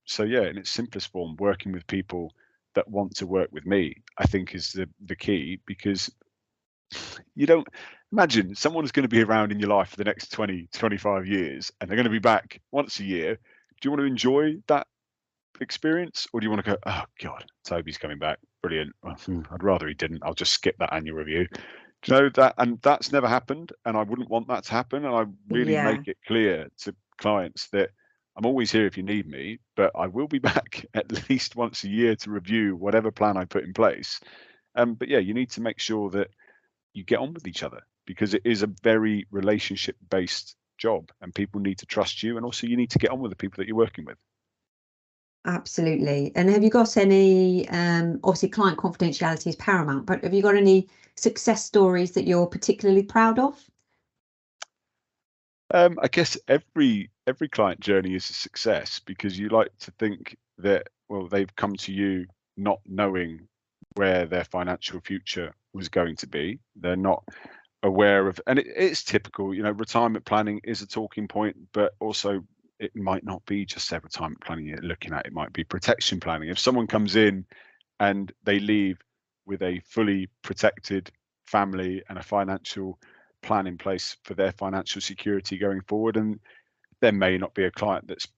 So yeah, in its simplest form, working with people that want to work with me, I think is the key, because you don't imagine someone's going to be around in your life for the next 20, 25 years, and they're going to be back once a year. Do you want to enjoy that experience, or do you want to go, oh God, Toby's coming back, brilliant. I'd rather he didn't. I'll just skip that annual review. Do you know that? And that's never happened, and I wouldn't want that to happen. And I really make it clear to clients that I'm always here if you need me, but I will be back at least once a year to review whatever plan I put in place. But yeah, you need to make sure that you get on with each other, because it is a very relationship based job, and people need to trust you, and also you need to get on with the people that you're working with. Absolutely. And have you got any, obviously client confidentiality is paramount, but have you got any success stories that you're particularly proud of? I guess every client journey is a success, because you like to think that, well, they've come to you not knowing where their financial future was going to be. They're not aware of, and it's typical, you know, retirement planning is a talking point, but also it might not be just their retirement planning you're looking at. It might be protection planning. If someone comes in and they leave with a fully protected family and a financial plan in place for their financial security going forward, and there may not be a client that's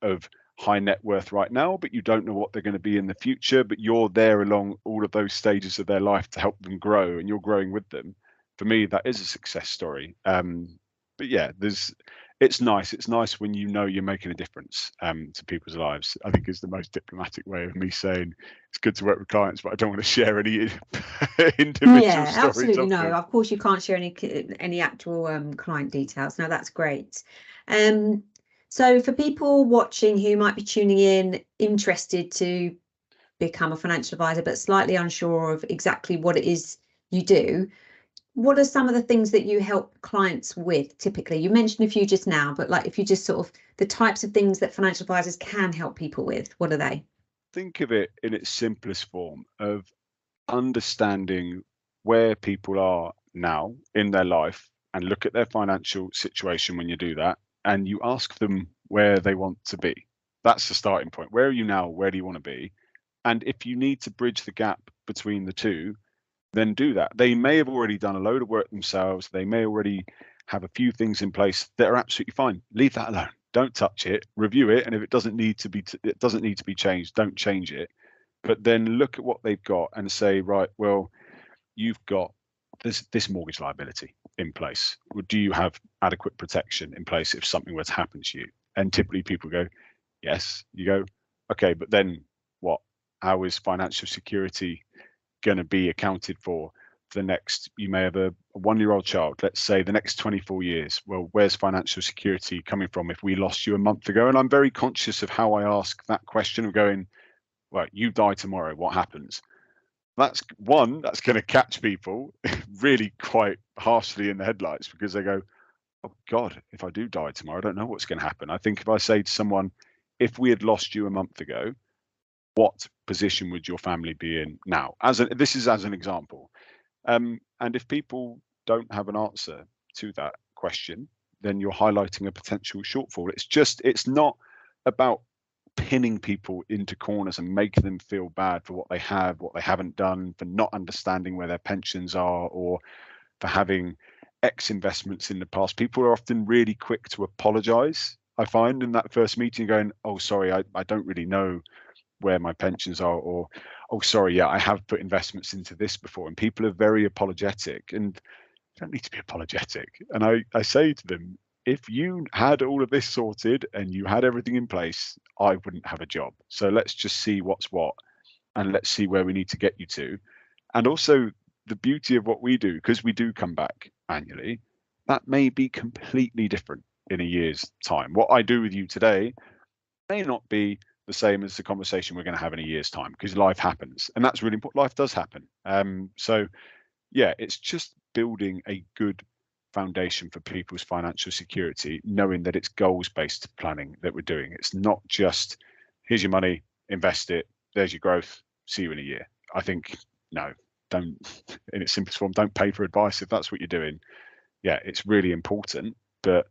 of high net worth right now, but you don't know what they're going to be in the future, but you're there along all of those stages of their life to help them grow, and you're growing with them. For me, that is a success story. But yeah, it's nice when you know you're making a difference to people's lives. I think is the most diplomatic way of me saying it's good to work with clients, but I don't want to share any individual Yeah, stories absolutely. of No, them. of course you can't share any actual client details. No, that's great. So for people watching who might be tuning in, interested to become a financial advisor, but slightly unsure of exactly what it is you do, what are some of the things that you help clients with typically? You mentioned a few just now, but like if you just sort of the types of things that financial advisors can help people with, what are they? Think of it in its simplest form of understanding where people are now in their life and look at their financial situation when you do that, and you ask them where they want to be. That's the starting point. Where are you now? Where do you want to be? And if you need to bridge the gap between the two, then do that. They may have already done a load of work themselves. They may already have a few things in place that are absolutely fine. Leave that alone. Don't touch it. Review it, and if it doesn't need to be changed, don't change it. But then look at what they've got and say, right, well, you've got this mortgage liability in place. Do you have adequate protection in place if something were to happen to you? And typically people go, yes. You go, okay, but then what? How is financial security going to be accounted for the next, you may have a 1-year-old child, let's say the next 24 years. Well, where's financial security coming from if we lost you a month ago? And I'm very conscious of how I ask that question of going, well, you die tomorrow, what happens? That's going to catch people really quite harshly in the headlights, because they go, oh God, if I do die tomorrow, I don't know what's going to happen. I think if I say to someone, if we had lost you a month ago, what position would your family be in now? This is as an example. And if people don't have an answer to that question, then you're highlighting a potential shortfall. It's not about pinning people into corners and making them feel bad for what they have, what they haven't done, for not understanding where their pensions are, or for having X investments in the past. People are often really quick to apologize, I find, in that first meeting, going, oh, sorry, I don't really know where my pensions are, or oh, sorry, yeah, I have put investments into this before. And people are very apologetic, and you don't need to be apologetic. And I say to them, if you had all of this sorted and you had everything in place, I wouldn't have a job. So let's just see what's what, and let's see where we need to get you to. And also the beauty of what we do, because we do come back annually, that may be completely different in a year's time. What I do with you today may not be the same as the conversation we're going to have in a year's time, because life happens, and that's really important. Life does happen. So yeah, it's just building a good foundation for people's financial security, knowing that it's goals-based planning that we're doing. It's not just here's your money, invest it, there's your growth, see you in a year. I think don't, in its simplest form, don't pay for advice if that's what you're doing. Yeah, it's really important, but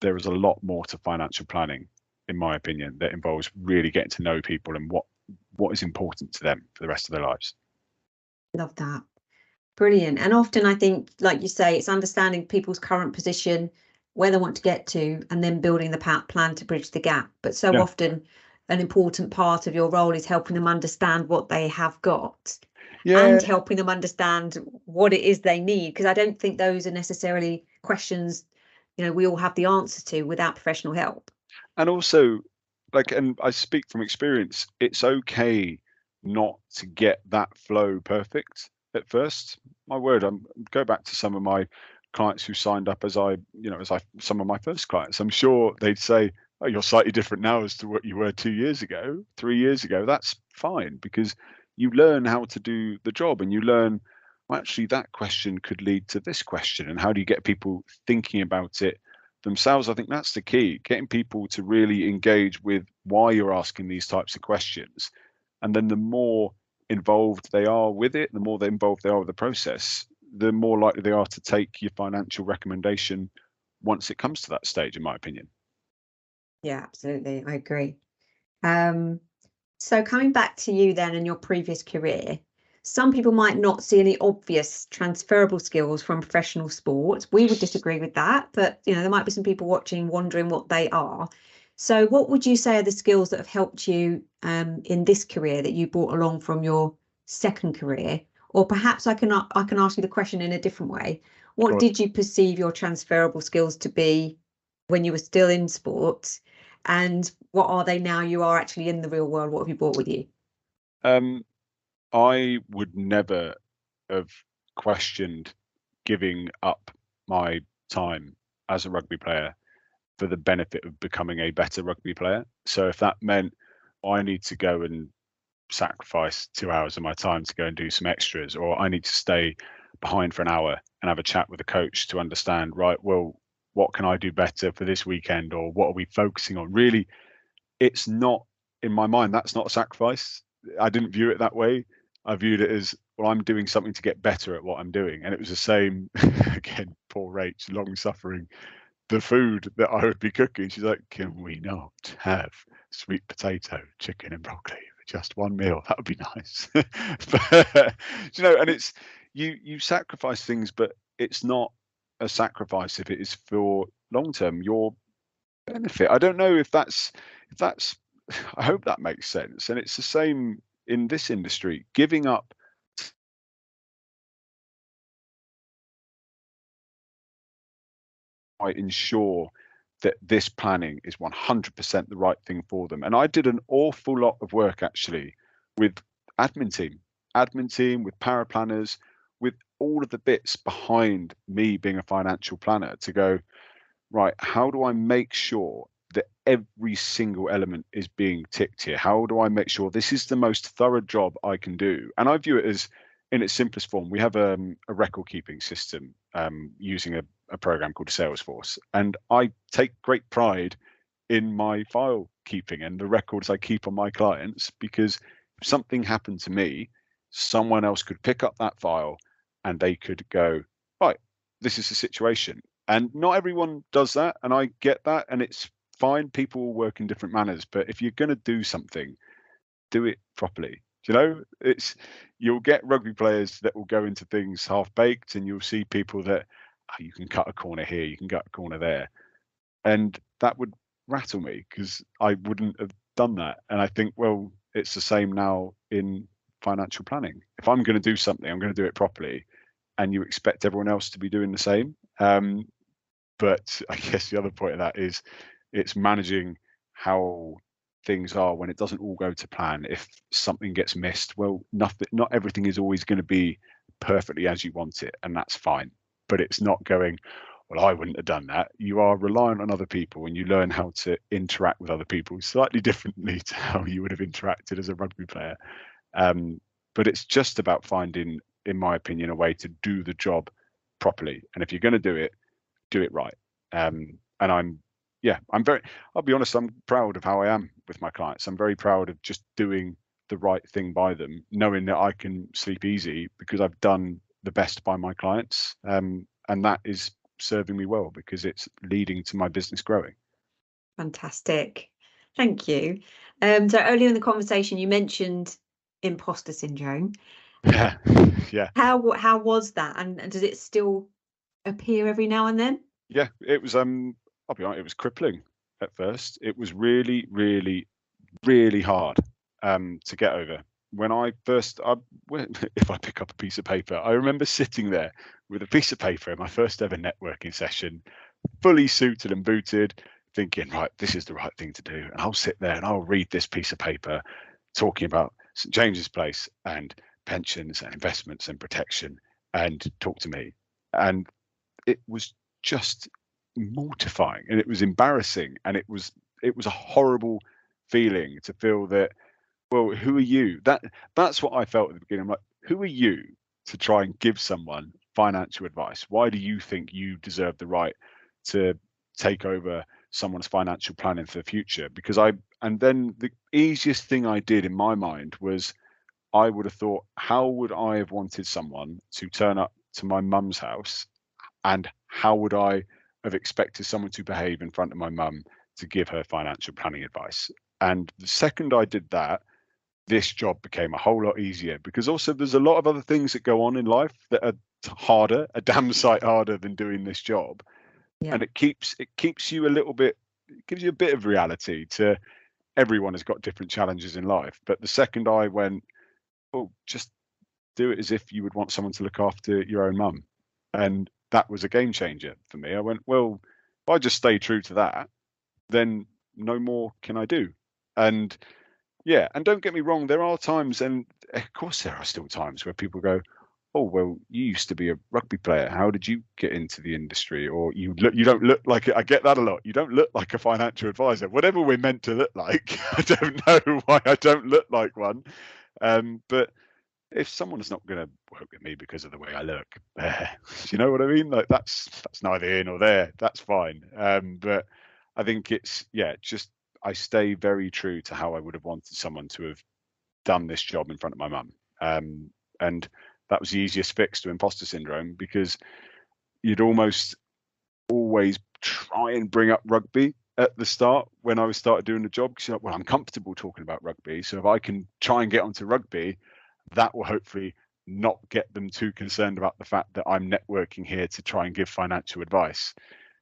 there is a lot more to financial planning, in my opinion, that involves really getting to know people and what is important to them for the rest of their lives. Love that. Brilliant. And often I think, like you say, it's understanding people's current position, where they want to get to, and then building the plan to bridge the gap. But so often an important part of your role is helping them understand what they have got and helping them understand what it is they need. Because I don't think those are necessarily questions, we all have the answers to without professional help. And also, and I speak from experience, it's okay not to get that flow perfect at first. My word, go back to some of my clients who signed up as some of my first clients. I'm sure they'd say, oh, you're slightly different now as to what you were 2 years ago, 3 years ago. That's fine, because you learn how to do the job, and you learn, well, actually that question could lead to this question, and how do you get people thinking about it themselves? I think that's the key, getting people to really engage with why you're asking these types of questions. And then the more involved they are with it, the more involved they are with the process, the more likely they are to take your financial recommendation once it comes to that stage, in my opinion. Yeah, absolutely. I agree. So coming back to you then and your previous career, some people might not see any obvious transferable skills from professional sports. We would disagree with that, but there might be some people watching wondering what they are. So what would you say are the skills that have helped you in this career that you brought along from your second career? Or perhaps I can ask you the question in a different way. What Go did you perceive your transferable skills to be when you were still in sports? And what are they now you are actually in the real world? What have you brought with you? I would never have questioned giving up my time as a rugby player for the benefit of becoming a better rugby player. So if that meant I need to go and sacrifice 2 hours of my time to go and do some extras, or I need to stay behind for an hour and have a chat with the coach to understand, right, well, what can I do better for this weekend, or what are we focusing on? Really, it's not, in my mind, that's not a sacrifice. I didn't view it that way. I viewed it as, well, I'm doing something to get better at what I'm doing. And it was the same, again, poor Rach, long suffering, the food that I would be cooking. She's like, can we not have sweet potato, chicken and broccoli for just one meal? That would be nice. But, and it's, you sacrifice things, but it's not a sacrifice if it is for long-term, your benefit. I don't know if that's, I hope that makes sense. And it's the same in this industry, giving up I ensure that this planning is 100% the right thing for them. And I did an awful lot of work actually with admin team, with power planners, with all of the bits behind me being a financial planner to go, right, how do I make sure that every single element is being ticked here? How do I make sure this is the most thorough job I can do? And I view it as, in its simplest form, we have a record keeping system using a program called Salesforce. And I take great pride in my file keeping and the records I keep on my clients, because if something happened to me, someone else could pick up that file and they could go, right, this is the situation. And not everyone does that, and I get that, and it's fine. People will work in different manners, but if you're going to do something, do it properly. You'll get rugby players that will go into things half baked, and you'll see people that you can cut a corner here, you can cut a corner there, and that would rattle me because I wouldn't have done that. And I think, well, it's the same now in financial planning. If I'm going to do something, I'm going to do it properly, and you expect everyone else to be doing the same. But I guess the other point of that is it's managing how things are when it doesn't all go to plan. If something gets missed, well, not everything is always going to be perfectly as you want it, and that's fine. But it's not going, well, I wouldn't have done that. You are reliant on other people, and you learn how to interact with other people slightly differently to how you would have interacted as a rugby player. But it's just about finding, in my opinion, a way to do the job properly. And if you're going to do it right. And I'll be honest, I'm proud of how I am with my clients. I'm very proud of just doing the right thing by them, knowing that I can sleep easy because I've done the best by my clients. And that is serving me well because it's leading to my business growing. Fantastic. Thank you. So earlier in the conversation, you mentioned imposter syndrome. Yeah. How was that? And does it still appear every now and then? Yeah, it was, I'll be honest, it was crippling at first. It was really, really, really hard to get over. When I first, if I pick up a piece of paper, I remember sitting there with a piece of paper in my first ever networking session, fully suited and booted, thinking, right, this is the right thing to do. And I'll sit there and I'll read this piece of paper talking about St. James's Place and pensions and investments and protection, and talk to me. And it was just mortifying, and it was embarrassing, and it was a horrible feeling to feel that, well, who are you? That's what I felt at the beginning. I'm like, who are you to try and give someone financial advice? Why do you think you deserve the right to take over someone's financial planning for the future? And then the easiest thing I did in my mind was, I would have thought, how would I have wanted someone to turn up to my mum's house, and how would I have expected someone to behave in front of my mum to give her financial planning advice. And the second I did that, this job became a whole lot easier, because also there's a lot of other things that go on in life that are harder, a damn sight harder than doing this job. Yeah. And it keeps you a little bit, it gives you a bit of reality to everyone has got different challenges in life. But the second I went, oh, just do it as if you would want someone to look after your own mum. And that was a game changer for me. I went, well, if I just stay true to that, then no more can I do. And yeah, and don't get me wrong, there are times, and of course there are still times where people go, oh, well, you used to be a rugby player. How did you get into the industry? Or you don't look like it. I get that a lot. You don't look like a financial advisor. Whatever we're meant to look like, I don't know why I don't look like one. But if someone's not going to work with me because of the way I look, you know what I mean? Like that's neither here nor there. That's fine. But I think it's, just I stay very true to how I would have wanted someone to have done this job in front of my mum. And that was the easiest fix to imposter syndrome, because you'd almost always try and bring up rugby at the start when I started doing the job, because you're like, well, I'm comfortable talking about rugby, so if I can try and get onto rugby, that will hopefully not get them too concerned about the fact that I'm networking here to try and give financial advice.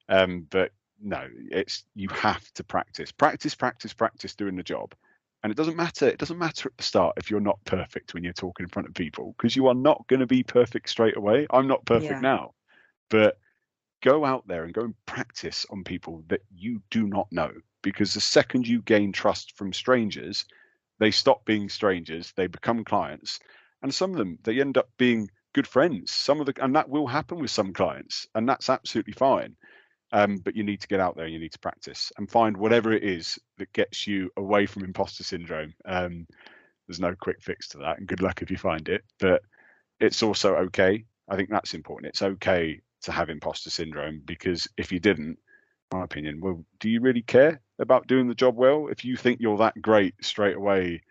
But no, you have to practice doing the job. And it doesn't matter at the start if you're not perfect when you're talking in front of people, because you are not going to be perfect straight away. I'm not perfect now, but go out there and go and practice on people that you do not know, because the second you gain trust from strangers, they stop being strangers, they become clients, and some of them, they end up being good friends. And that will happen with some clients, and that's absolutely fine. But you need to get out there and you need to practice and find whatever it is that gets you away from imposter syndrome. There's no quick fix to that, and good luck if you find it. But it's also okay. I think that's important. It's okay to have imposter syndrome, because if you didn't, in my opinion, well, do you really care about doing the job well? If you think you're that great straight away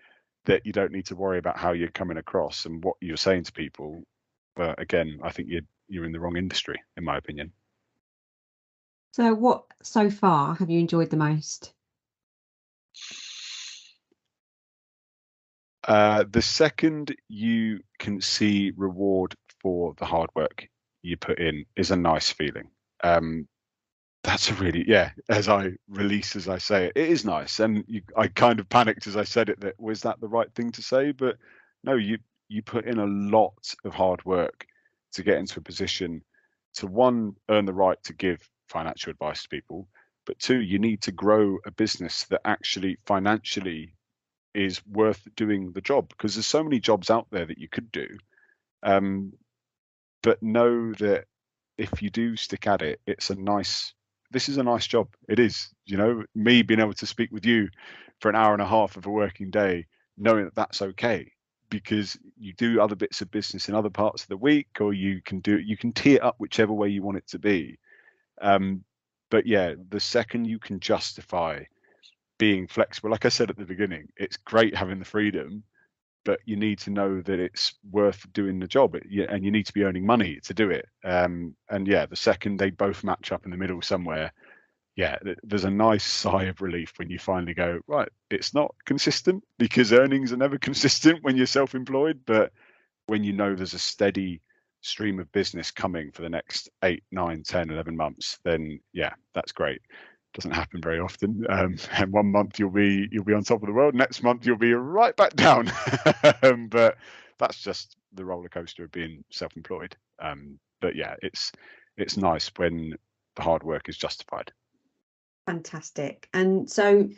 that you don't need to worry about how you're coming across and what you're saying to people, well, again, I think you're in the wrong industry, in my opinion. So what so far have you enjoyed the most? The second you can see reward for the hard work you put in is a nice feeling. That's a really, as I say it is nice. And I kind of panicked as I said it, that was that the right thing to say? But no, you put in a lot of hard work to get into a position to, one, earn the right to give financial advice to people, but two, you need to grow a business that actually financially is worth doing the job, because there's so many jobs out there that you could do. But know that if you do stick at it, this is a nice job. It is, me being able to speak with you for an hour and a half of a working day, knowing that that's okay, because you do other bits of business in other parts of the week, or you can tee it up whichever way you want it to be. But the second you can justify being flexible, like I said at the beginning, it's great having the freedom, but you need to know that it's worth doing the job, and you need to be earning money to do it. The second they both match up in the middle somewhere, there's a nice sigh of relief when you finally go, right, it's not consistent, because earnings are never consistent when you're self-employed, but when you know there's a steady stream of business coming for the next 8, 9, 10, 11 months, then that's great. Doesn't happen very often. And 1 month you'll be on top of the world, next month you'll be right back down. But that's just the roller coaster of being self-employed. But it's nice when the hard work is justified. Fantastic. And so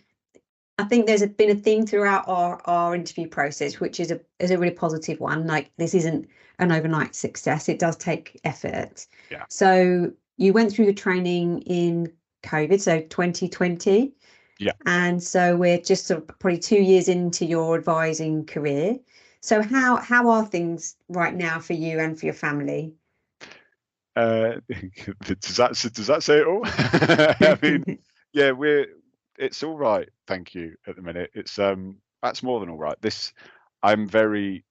I think there's been a theme throughout our interview process, which is a really positive one. Like, this isn't an overnight success. It does take effort. Yeah. So you went through the training in COVID, so 2020. Yeah. And so we're just sort of probably 2 years into your advising career. So how are things right now for you and for your family? Does that say it all? I mean, it's all right, thank you. At the minute, it's that's more than all right. I'm very,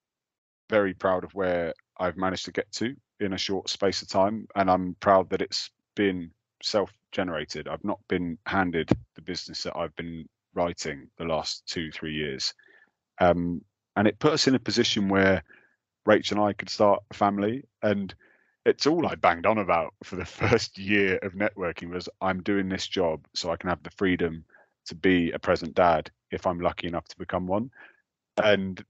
very proud of where I've managed to get to in a short space of time, and I'm proud that it's been self-generated. I've not been handed the business that I've been writing the last 2-3 years. And it put us in a position where Rachel and I could start a family. And it's all I banged on about for the first year of networking was I'm doing this job so I can have the freedom to be a present dad if I'm lucky enough to become one. And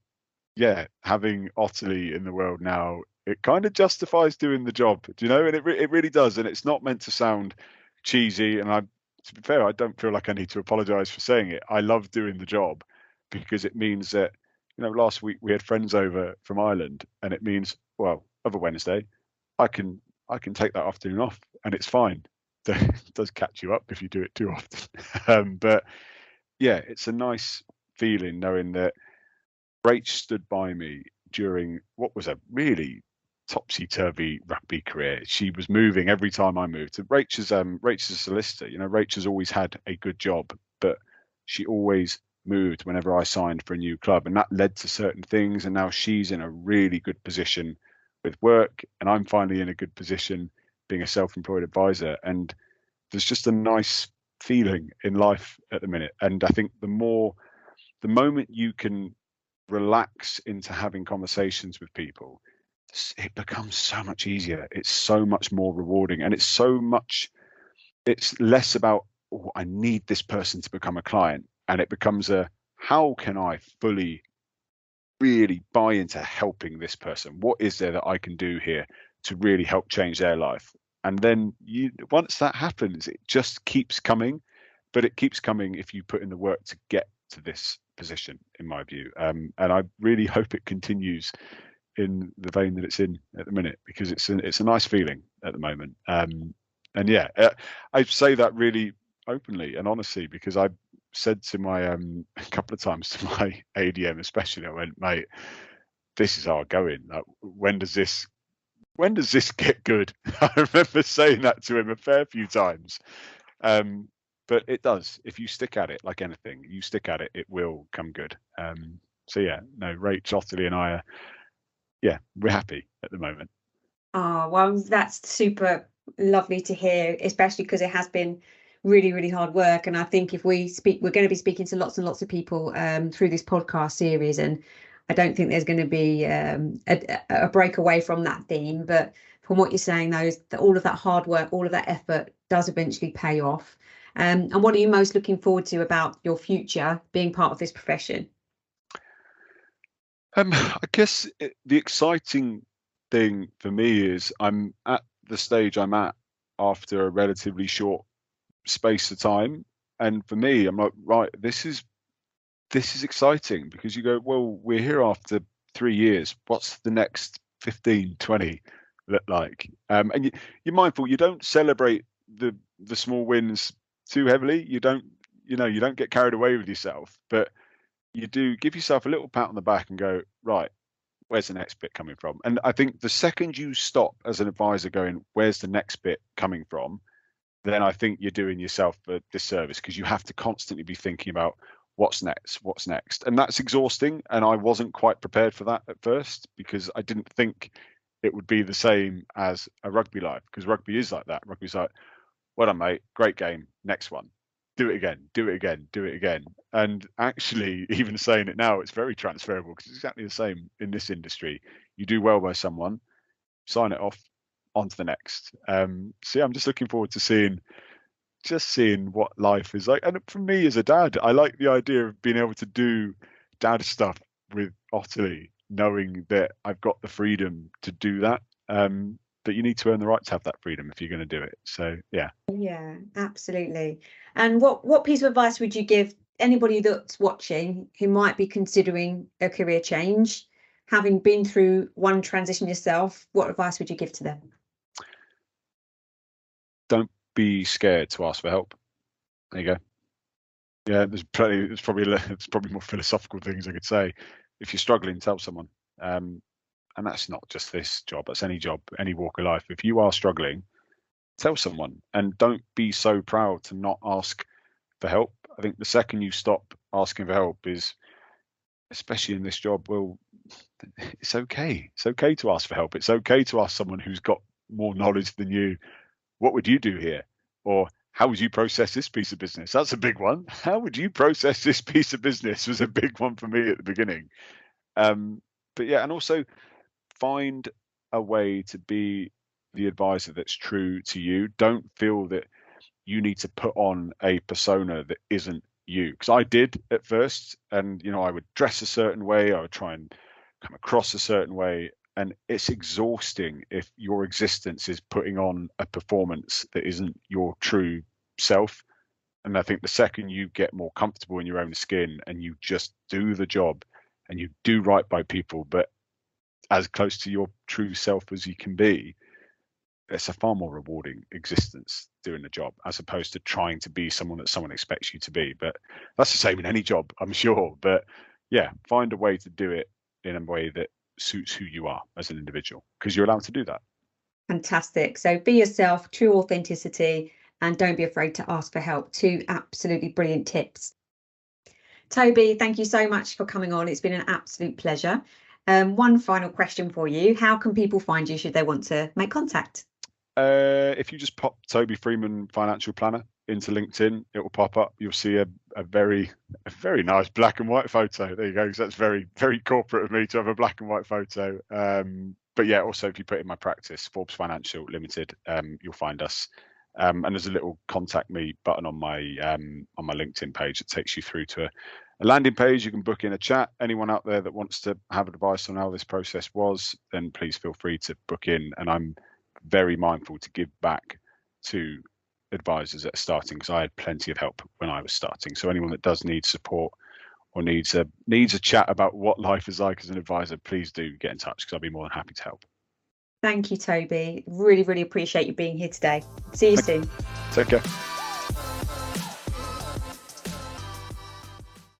yeah, having Ottilie in the world now, it kind of justifies doing the job, do you know? And it really does. And it's not meant to sound cheesy. And to be fair, I don't feel like I need to apologize for saying it. I love doing the job because it means that, last week we had friends over from Ireland, and it means, well, other Wednesday, I can take that afternoon off, and it's fine. It does catch you up if you do it too often. But yeah, it's a nice feeling knowing that Rach stood by me during what was a really topsy-turvy rugby career. She was moving every time I moved. Rachel's a solicitor. Rachel's always had a good job, but she always moved whenever I signed for a new club, and that led to certain things. And now she's in a really good position with work, and I'm finally in a good position being a self-employed advisor. And there's just a nice feeling in life at the minute. And I think the moment you can relax into having conversations with people, it becomes so much easier. It's so much more rewarding, and it's less about, oh, I need this person to become a client, and it becomes how can I fully really buy into helping this person? What is there that I can do here to really help change their life? And then once that happens, it just keeps coming, but it keeps coming if you put in the work to get to this position, in my view. And I really hope it continues in the vein that it's in at the minute, because it's a nice feeling at the moment. And yeah, I say that really openly and honestly, because I said to my a couple of times to my ADM especially, I went, mate, this is how I go in. Like, when does this get good? I remember saying that to him a fair few times. But it does. If you stick at it, like anything, you stick at it, it will come good. So yeah, no, Rach, Ottilie and I are, we're happy at the moment. Oh, well, that's super lovely to hear, especially because it has been really, really hard work. And I think if we're going to be speaking to lots and lots of people through this podcast series, and I don't think there's going to be a break away from that theme. But from what you're saying, though, is that all of that hard work, all of that effort does eventually pay off. And what are you most looking forward to about your future being part of this profession? I guess the exciting thing for me is I'm at the stage I'm at after a relatively short space of time, and for me, I'm like, right, this is exciting, because you go, well, we're here after 3 years. What's the next 15, 20 look like? And you're mindful. You don't celebrate the small wins too heavily. You don't get carried away with yourself, but you do give yourself a little pat on the back and go, right, where's the next bit coming from? And I think the second you stop as an advisor going, where's the next bit coming from, then I think you're doing yourself a disservice, because you have to constantly be thinking about what's next. And that's exhausting. And I wasn't quite prepared for that at first, because I didn't think it would be the same as a rugby life, because rugby is like that. Rugby's like, well done, mate, great game, next one. Do it again. And actually, even saying it now, it's very transferable, because it's exactly the same in this industry. You do well by someone, sign it off, on to the next. So yeah, I'm just looking forward to seeing what life is like. And for me as a dad, I like the idea of being able to do dad stuff with Ottilie, knowing that I've got the freedom to do that. But you need to earn the right to have that freedom if you're going to do it. So yeah. Yeah, absolutely. And what piece of advice would you give anybody that's watching who might be considering a career change, having been through one transition yourself? What advice would you give to them? Don't be scared to ask for help. There you go. Yeah, there's probably more philosophical things I could say. If you're struggling, tell someone. And that's not just this job, that's any job, any walk of life. If you are struggling, tell someone, and don't be so proud to not ask for help. I think the second you stop asking for help is, especially in this job, well, it's okay. It's okay to ask for help. It's okay to ask someone who's got more knowledge than you, what would you do here? Or how would you process this piece of business? That's a big one. How would you process this piece of business was a big one for me at the beginning. But yeah, and also find a way to be the advisor that's true to you. Don't feel that you need to put on a persona that isn't you. Because I did at first, and I would dress a certain way, I would try and come across a certain way, and it's exhausting if your existence is putting on a performance that isn't your true self. And I think the second you get more comfortable in your own skin and you just do the job and you do right by people, but as close to your true self as you can be, it's a far more rewarding existence doing the job, as opposed to trying to be someone that someone expects you to be. But that's the same in any job, I'm sure. But yeah, find a way to do it in a way that suits who you are as an individual, because you're allowed to do that. Fantastic. So be yourself, true authenticity, and don't be afraid to ask for help. 2 absolutely brilliant tips. Toby, thank you so much for coming on. It's been an absolute pleasure. One final question for you. How can people find you should they want to make contact? If you just pop Toby Freeman Financial Planner into LinkedIn, it will pop up. You'll see a very nice black and white photo. There you go. So that's very, very corporate of me to have a black and white photo. But yeah, also if you put in my practice, Forbes Financial Limited, you'll find us. And there's a little contact me button on my LinkedIn page that takes you through to a landing page. You can book in a chat. Anyone out there that wants to have advice on how this process was, then please feel free to book in. And I'm very mindful to give back to advisors that are starting, because I had plenty of help when I was starting. So anyone that does need support or needs a chat about what life is like as an advisor, please do get in touch, because I'll be more than happy to help. Thank you, Toby. Really, really appreciate you being here today. See you soon. Take care.